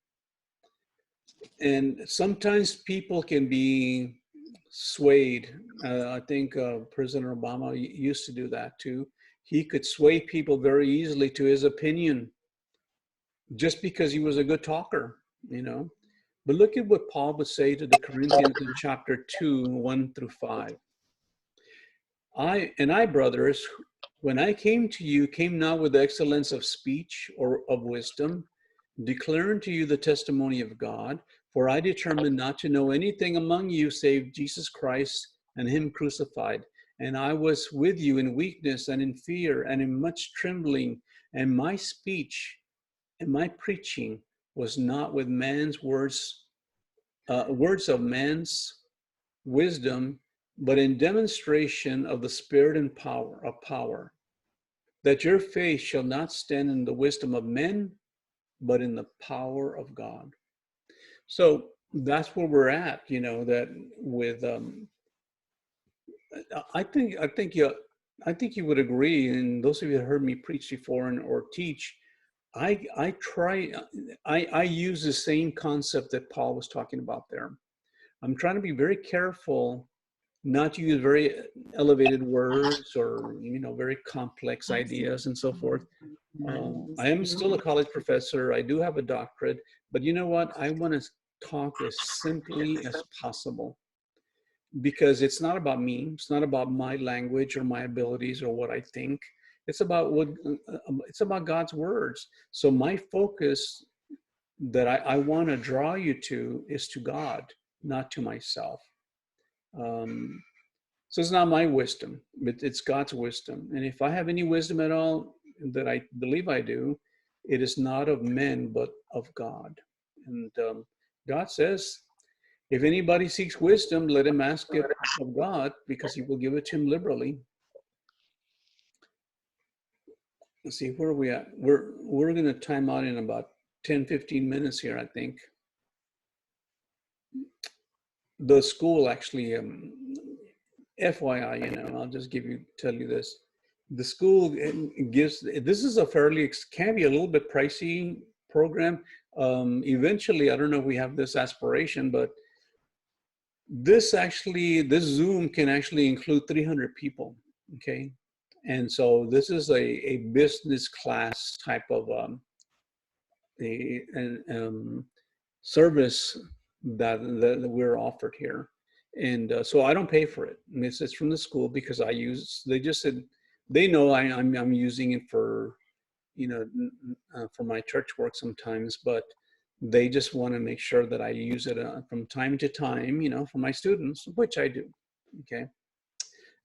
And sometimes people can be swayed. I think President Obama used to do that too. He could sway people very easily to his opinion just because he was a good talker, you know. But look at what Paul would say to the Corinthians in chapter 2, 1 through 5. I, brothers, when I came to you, came not with excellence of speech or of wisdom, declaring to you the testimony of God, for I determined not to know anything among you save Jesus Christ and him crucified. And I was with you in weakness and in fear and in much trembling, and my speech and my preaching was not with man's words, words of man's wisdom, but in demonstration of the Spirit and power, that your faith shall not stand in the wisdom of men, but in the power of God. So that's where we're at, you know, that with, I think you would agree, and those of you that heard me preach before or teach, I use the same concept that Paul was talking about there. I'm trying to be very careful not to use very elevated words or, you know, very complex ideas and so forth. I am still a college professor. I do have a doctorate, but you know what? I want to talk as simply as possible, because it's not about me. It's not about my language or my abilities or what I think. It's about God's words. So my focus that I want to draw you to is to God, not to myself. So it's not my wisdom, but it's God's wisdom. And if I have any wisdom at all, that I believe I do, it is not of men, but of God. And God says, if anybody seeks wisdom, let him ask it of God, because he will give it to him liberally. Let's see, where are we at? We're going to time out in about 10, 15 minutes here, I think. The school actually, FYI, you know, I'll just tell you this. The school gives, this is a fairly, can be a little bit pricey program. Eventually, I don't know if we have this aspiration, but this Zoom can actually include 300 people, okay? And so this is a business class type of service that we're offered here. And so I don't pay for it. I mean, it's from the school, because they just said, they know I'm using it for, you know, for my church work sometimes, but they just want to make sure that I use it from time to time, you know, for my students, which I do, okay?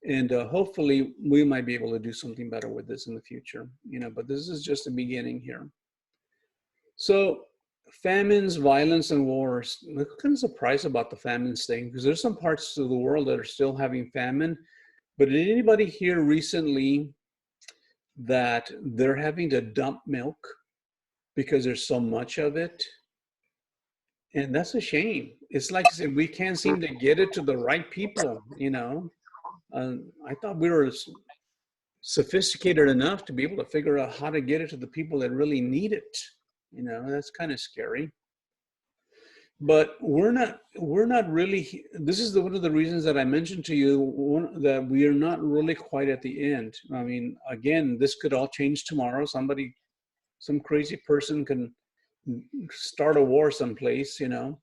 And hopefully we might be able to do something better with this in the future, you know, but this is just the beginning here. So famines, violence, and wars. I'm kind of surprised about the famines thing, because there's some parts of the world that are still having famine. But did anybody hear recently that they're having to dump milk because there's so much of it? And that's a shame. It's like I said, we can't seem to get it to the right people, you know. I thought we were sophisticated enough to be able to figure out how to get it to the people that really need it. You know, that's kind of scary. But we're not really, this is one of the reasons that I mentioned to you, that we are not really quite at the end. I mean, again, this could all change tomorrow. Some crazy person can start a war someplace, you know.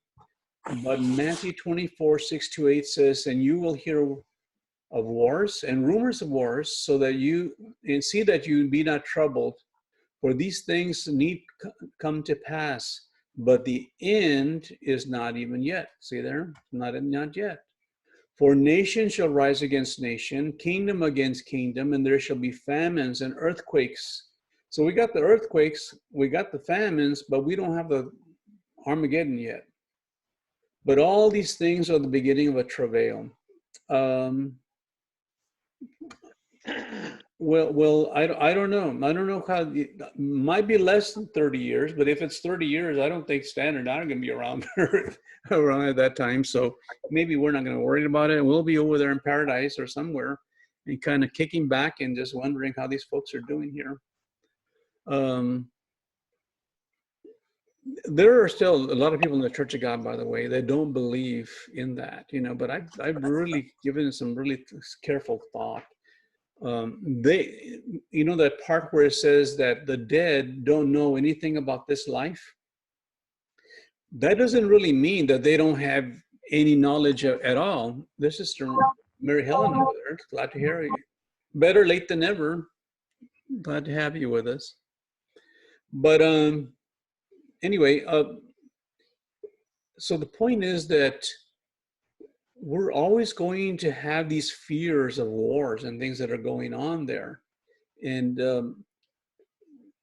But Matthew 24:6-8 says, and you will hear of wars and rumors of wars, so that you see that you be not troubled, for these things need come to pass, but the end is not even yet. See there? Not yet. For nation shall rise against nation, kingdom against kingdom, and there shall be famines and earthquakes. So we got the earthquakes, we got the famines, but we don't have the Armageddon yet. But all these things are the beginning of a travail. Well, I don't know. I don't know how. It might be less than 30 years, but if it's 30 years, I don't think Stan and I are going to be around around at that time. So maybe we're not going to worry about it. We'll be over there in paradise or somewhere, and kind of kicking back and just wondering how these folks are doing here. There are still a lot of people in the Church of God, by the way, that don't believe in that, you know. But I've really given it some really careful thought. You know, that part where it says that the dead don't know anything about this life, that doesn't really mean that they don't have any knowledge at all. This is Sister Mary Helen over there. Glad to hear you. Better late than never. Glad to have you with us. But anyway, so the point is that we're always going to have these fears of wars and things that are going on there. And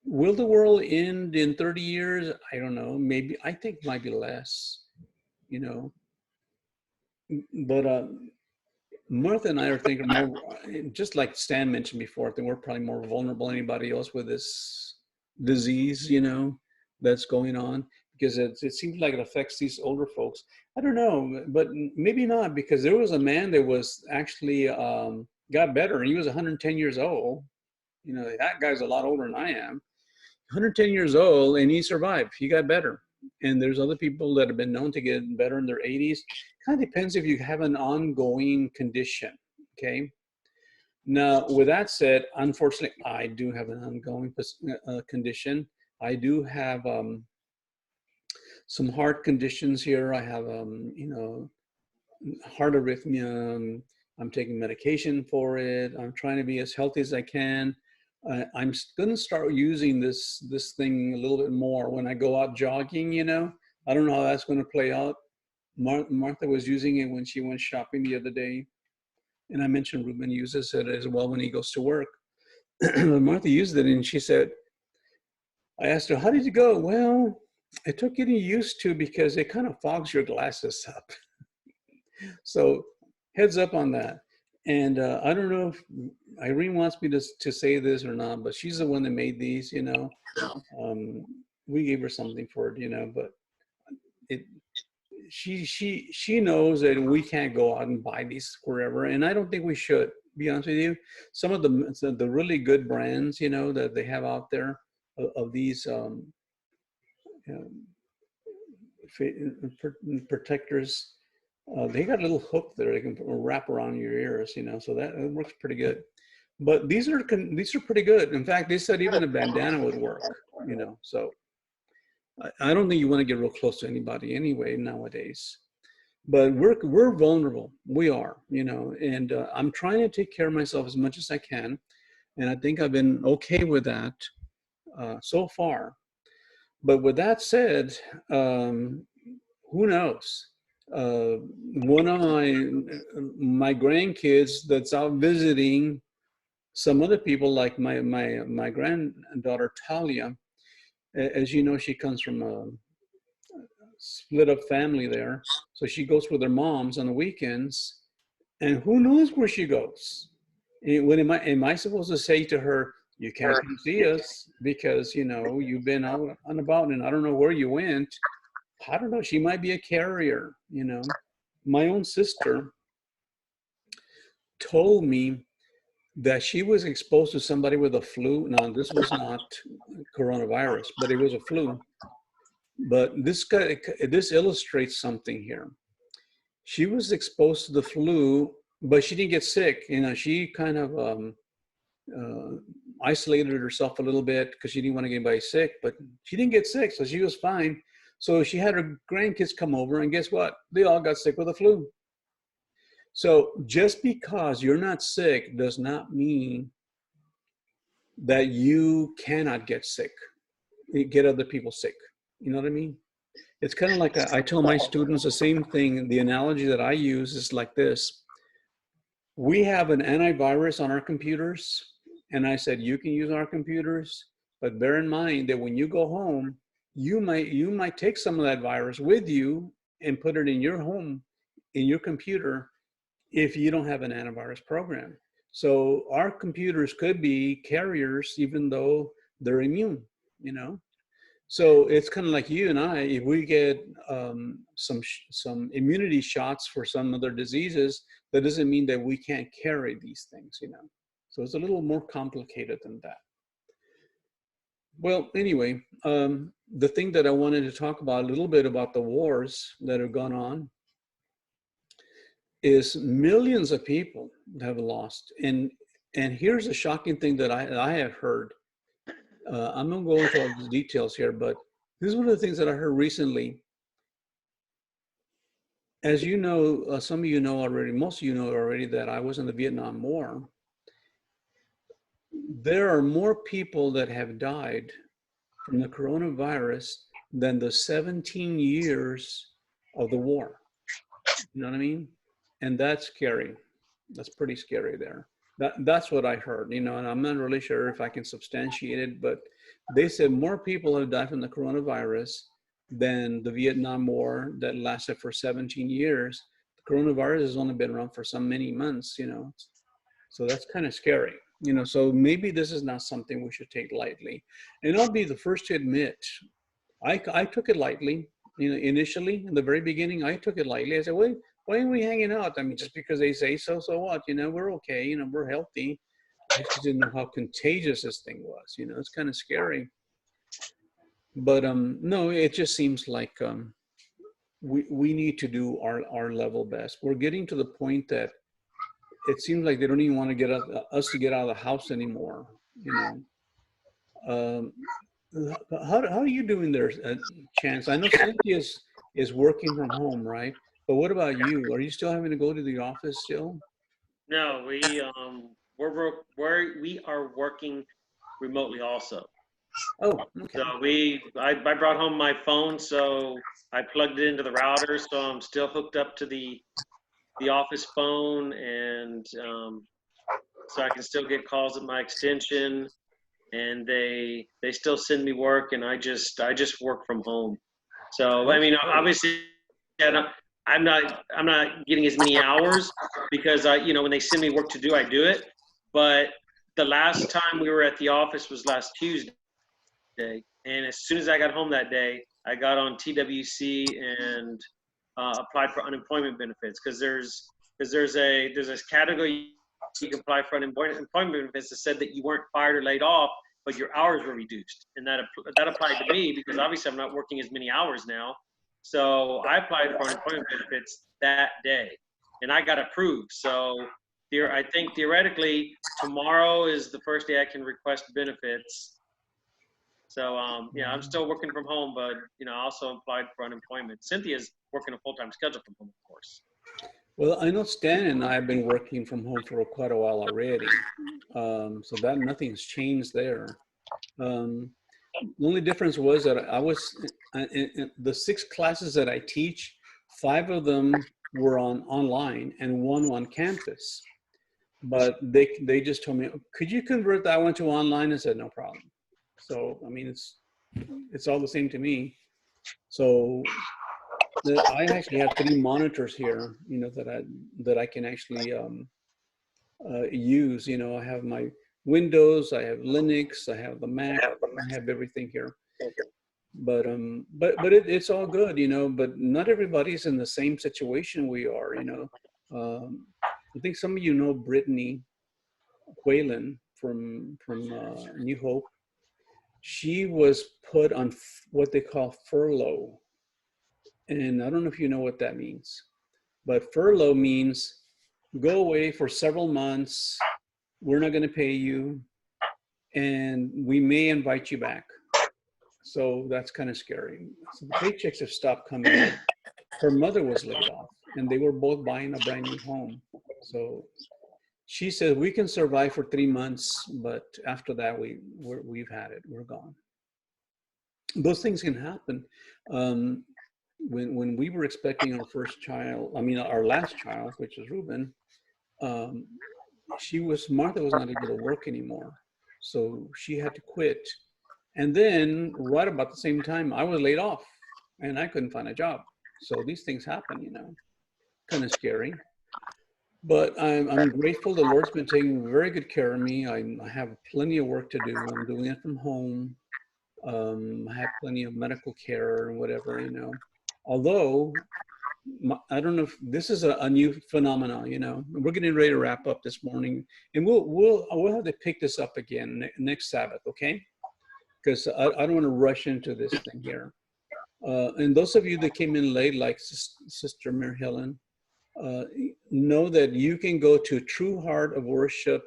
will the world end in 30 years? I don't know. Maybe, I think it might be less, you know. But Martha and I are thinking more, just like Stan mentioned before, I think we're probably more vulnerable than anybody else with this disease, you know, that's going on, because it seems like it affects these older folks. I don't know, but maybe not, because there was a man that was actually got better, and he was 110 years old. You know, that guy's a lot older than I am. 110 years old, and he survived. He got better. And there's other people that have been known to get better in their 80s. Kind of depends if you have an ongoing condition, okay? Now, with that said, unfortunately, I do have an ongoing condition. I do have some heart conditions here. I have, you know, heart arrhythmia. I'm taking medication for it. I'm trying to be as healthy as I can. I'm going to start using this thing a little bit more when I go out jogging, you know. I don't know how that's going to play out, Martha was using it when she went shopping the other day. And I mentioned Ruben uses it as well when he goes to work. Martha used it and she said, I asked her, how did it go? Well, it took getting used to because it kind of fogs your glasses up. So heads up on that. And I don't know if Irene wants me to say this or not, but she's the one that made these, you know. We gave her something for it, you know, but she knows that we can't go out and buy these wherever, and I don't think we should, be honest with you. Some of the really good brands, you know, that they have out there of these protectors, they got a little hook there they can wrap around your ears, you know, so that it works pretty good. But these are pretty good. In fact, they said even a bandana would work, you know. So I don't think you want to get real close to anybody anyway nowadays. But we're vulnerable. We are, you know, and I'm trying to take care of myself as much as I can, and I think I've been okay with that so far. But with that said, who knows? One of my grandkids that's out visiting some other people, like my granddaughter Talia, as you know, she comes from a split up family there, so she goes with her moms on the weekends, and who knows where she goes? When am I supposed to say to her, you can't come see us because, you know, you've been out and about and I don't know where you went? I don't know. She might be a carrier, you know. My own sister told me that she was exposed to somebody with a flu. Now, this was not coronavirus, but it was a flu. But this illustrates something here. She was exposed to the flu, but she didn't get sick. You know, she kind of isolated herself a little bit because she didn't want to get anybody sick, but she didn't get sick, so she was fine. So she had her grandkids come over, and guess what? They all got sick with the flu. So just because you're not sick does not mean that you cannot get sick, get other people sick. You know what I mean? It's kind of like I tell my students the same thing. The analogy that I use is like this. We have an antivirus on our computers, and I said, you can use our computers, but bear in mind that when you go home, you might take some of that virus with you and put it in your home, in your computer, if you don't have an antivirus program. So our computers could be carriers, even though they're immune, you know? So it's kind of like you and I, if we get some immunity shots for some other diseases, that doesn't mean that we can't carry these things, you know? So it's a little more complicated than that. Well, anyway, the thing that I wanted to talk about a little bit about the wars that have gone on is millions of people have lost. And here's a shocking thing that I have heard. I'm not going to go into all the details here, but this is one of the things that I heard recently. As you know, some of you know already, most of you know already that I was in the Vietnam War. There are more people that have died from the coronavirus than the 17 years of the war. You know what I mean? And that's scary. That's pretty scary there. That's what I heard, you know, and I'm not really sure if I can substantiate it, but they said more people have died from the coronavirus than the Vietnam War that lasted for 17 years. The coronavirus has only been around for so many months, you know, so that's kind of scary, you know, so maybe this is not something we should take lightly. And I'll be the first to admit, I took it lightly, you know, initially, in the very beginning, I took it lightly. I said, wait, why are we hanging out? I mean, just because they say so, so what? You know, we're okay, you know, we're healthy. I just didn't know how contagious this thing was, you know, it's kind of scary. But no, it just seems like we need to do our level best. We're getting to the point that it seems like they don't even want to get us to get out of the house anymore, you know. How are you doing there, Chance? I know Cynthia is working from home, right? But what about you? Are you still having to go to the office still? No, we are working remotely also. Oh, okay. So I brought home my phone, so I plugged it into the router, so I'm still hooked up to the office phone, and so I can still get calls at my extension, and they still send me work, and I just work from home. So I mean, obviously, yeah, I'm not getting as many hours because when they send me work to do, I do it. But the last time we were at the office was last Tuesday, and as soon as I got home that day, I got on TWC and applied for unemployment benefits because there's a category you can apply for unemployment benefits that said that you weren't fired or laid off, but your hours were reduced, and that applied to me because obviously I'm not working as many hours now. So I applied for unemployment benefits that day, and I got approved. So I think theoretically tomorrow is the first day I can request benefits. So yeah, I'm still working from home, but I also applied for unemployment. Cynthia's working a full-time schedule from home, of course. Well, I know Stan and I have been working from home for quite a while already. So that nothing's changed there. The only difference was that I was in the 6 classes that I teach, 5 of them were online and 1 on campus. But they just told me, could you convert that one to online? I said, no problem. So, I mean, it's all the same to me. So I actually have 3 monitors here, that I can actually use. I have my Windows, I have Linux, I have the Mac, I have everything here. But it's all good, but not everybody's in the same situation we are, I think some of Brittany Whalen from New Hope. She was put on what they call furlough. And I don't know if you know what that means, but furlough means go away for several months. We're not going to pay you, and we may invite you back. So that's kind of scary. So the paychecks have stopped coming in. Her mother was laid off, and they were both buying a brand new home. So she said, we can survive for 3 months, but after that, we've had it. We're gone. Those things can happen. When we were expecting our first child, our last child, which was Ruben, Martha was not able to work anymore. So she had to quit. And then right about the same time, I was laid off and I couldn't find a job. So these things happen, kind of scary. But I'm grateful the Lord's been taking very good care of me. I have plenty of work to do. I'm doing it from home. I have plenty of medical care and whatever, Although, I don't know if this is a new phenomenon, We're getting ready to wrap up this morning, and we'll have to pick this up again next Sabbath, okay? Because I don't want to rush into this thing here. And those of you that came in late, like Sister Mary Helen, know that you can go to True Heart of Worship.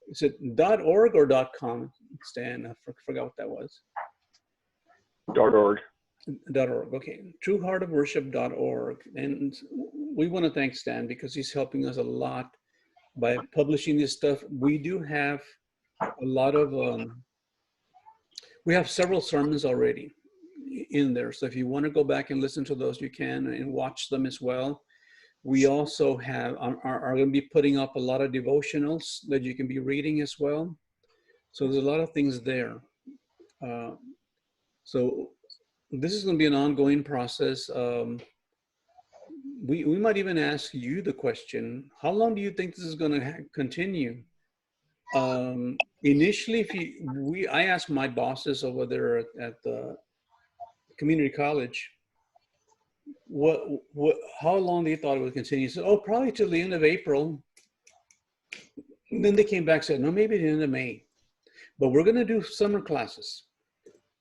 Is it .org or .com, Stan? I forgot what that was. .org. .org. Okay, trueheartofworship.org. And we want to thank Stan because he's helping us a lot by publishing this stuff. We do have a lot of, we have several sermons already in there. So if you want to go back and listen to those, you can, and watch them as well. We also are going to be putting up a lot of devotionals that you can be reading as well. So there's a lot of things there. So this is going to be an ongoing process. We might even ask you the question, how long do you think this is going to continue? Initially, I asked my bosses over there at the community college, how long they thought it would continue. So, probably till the end of April. And then they came back and said, no, maybe the end of May. But we're going to do summer classes.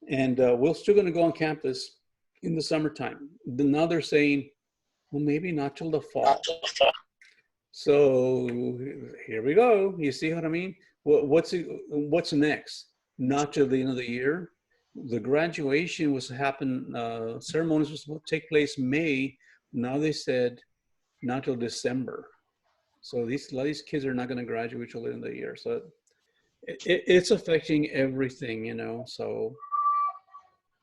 And we're still going to go on campus in the summertime. Now they're saying, well, maybe not till the fall. So here we go. You see what I mean? What's next? Not till the end of the year. The graduation was to happen, ceremonies was supposed to take place May. Now they said not till December. So a lot of these kids are not going to graduate till the end of the year. So It's affecting everything, you know. So,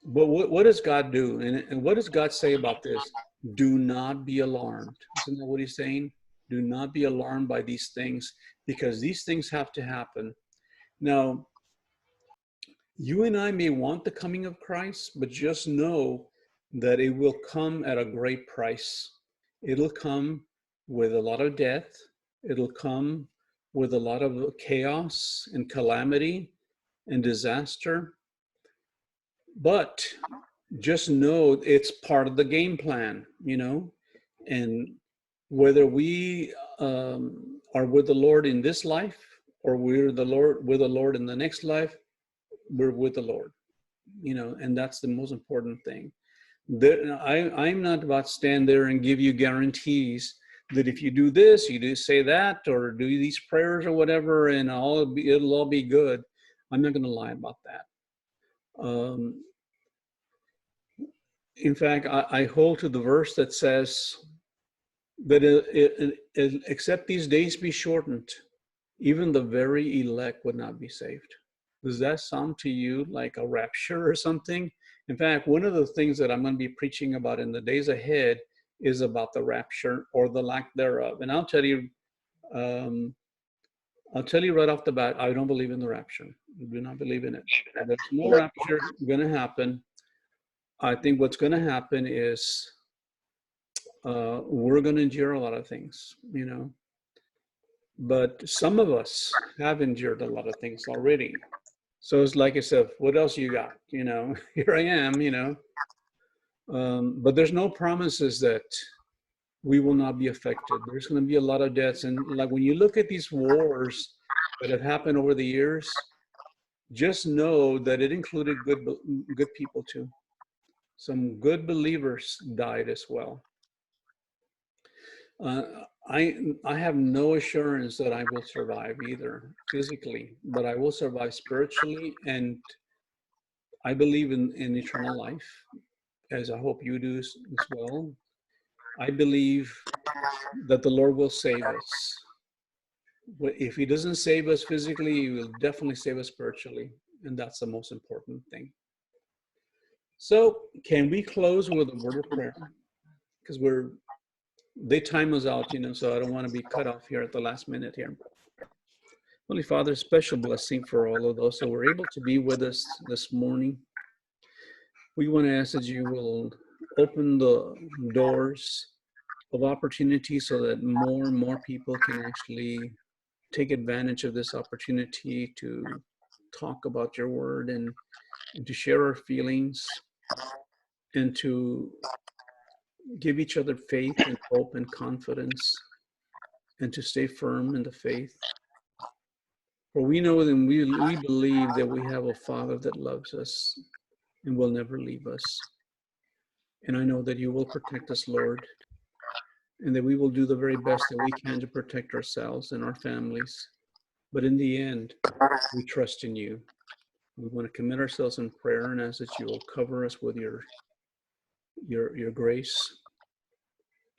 but what does God do? And what does God say about this? Do not be alarmed. Isn't that what he's saying? Do not be alarmed by these things, because these things have to happen. Now, you and I may want the coming of Christ, but just know that it will come at a great price. It'll come with a lot of death. It'll come with a lot of chaos and calamity and disaster. But just know it's part of the game plan, you know, and whether we are with the Lord in this life or we're with the Lord in the next life, we're with the Lord, you know, and that's the most important thing. I'm not about to stand there and give you guarantees that if you do this, you do say that, or do these prayers or whatever, and it'll all be good. I'm not going to lie about that. In fact, I hold to the verse that says that except these days be shortened, even the very elect would not be saved. Does that sound to you like a rapture or something? In fact, one of the things that I'm going to be preaching about in the days ahead is about the rapture or the lack thereof. And I'll tell you right off the bat, I don't believe in the rapture. I do not believe in it. There's no rapture going to happen. I think what's going to happen is we're going to endure a lot of things, you know. But some of us have endured a lot of things already. So it's like I said, what else you got? You know, here I am, you know. But there's no promises that we will not be affected. There's going to be a lot of deaths. And like when you look at these wars that have happened over the years, just know that it included good people too. Some good believers died as well. I have no assurance that I will survive either physically, but I will survive spiritually, and I believe in eternal life, as I hope you do as well. I believe that the Lord will save us. If he doesn't save us physically, he will definitely save us spiritually, and that's the most important thing. So can we close with a word of prayer? Because they time us out, you know, so I don't want to be cut off here at the last minute here. Holy Father, special blessing for all of those who were able to be with us this morning. We want to ask that you will open the doors of opportunity so that more and more people can actually take advantage of this opportunity to talk about your word and to share our feelings and to give each other faith and hope and confidence and to stay firm in the faith. For we know and we believe that we have a Father that loves us and will never leave us. And I know that you will protect us, Lord, and that we will do the very best that we can to protect ourselves and our families. But in the end, we trust in you. We want to commit ourselves in prayer and ask that you will cover us with your grace,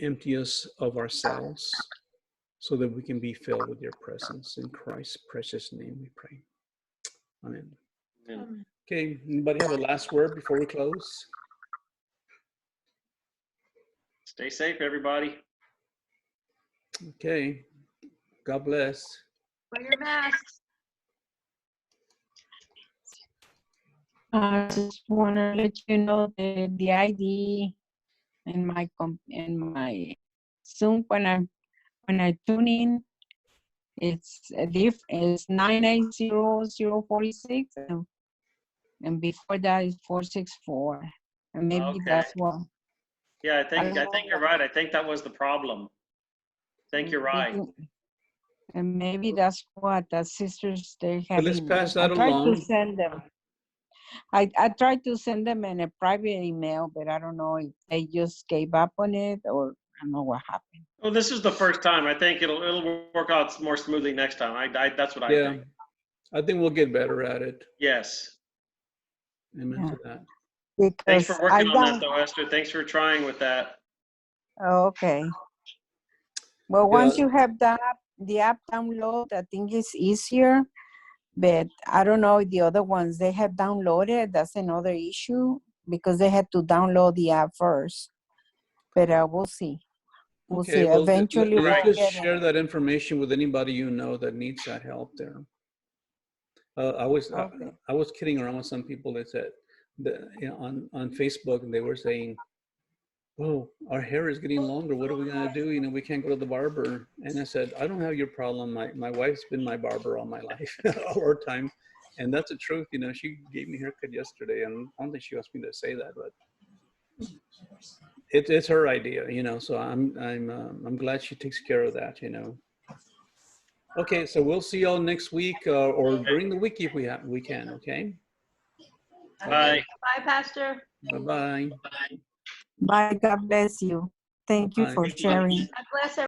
empty us of ourselves so that we can be filled with your presence. In Christ's precious name we pray. Amen. Amen. Okay, anybody have a last word before we close? Stay safe, everybody. Okay, God bless. Wear your masks. I just want to let you know that the ID in my Zoom when I tune in, it's 980046, and before that is 464, and maybe Okay. that's what. Yeah, I think don't know. you're right. I think that was the problem. I think you're right. And maybe that's what the sisters they have. But let's pass that I tried along. to send them. I tried to send them in a private email, but I don't know if they just gave up on it or I don't know what happened. Well, this is the first time. I think it'll work out more smoothly next time. That's what I think. I think we'll get better at it. Yes. Amen to that. Because Thanks for working on that, though, Esther. Thanks for trying with that. Okay. Well, once you have the app download, I think it's easier. But I don't know if the other ones they have downloaded. That's another issue because they had to download the app first. But we'll see. We'll see. Okay, well, Eventually, let's we'll just get share it. that information with anybody you know that needs that help there. I was Okay. I was kidding around with some people that said that, you know, on Facebook, and they were saying, "Oh, our hair is getting longer. What are we gonna do? You know, we can't go to the barber." And I said, "I don't have your problem. My wife's been my barber all my life, all our time, and that's the truth. You know, she gave me a haircut yesterday, and I don't think she wants me to say that, but it's her idea, you know. So I'm glad she takes care of that, you know." Okay, so we'll see y'all next week or during the week if we can. Okay. Bye. Bye, Pastor. Bye bye. Bye. God bless you. Thank you Bye. for sharing. God bless everyone.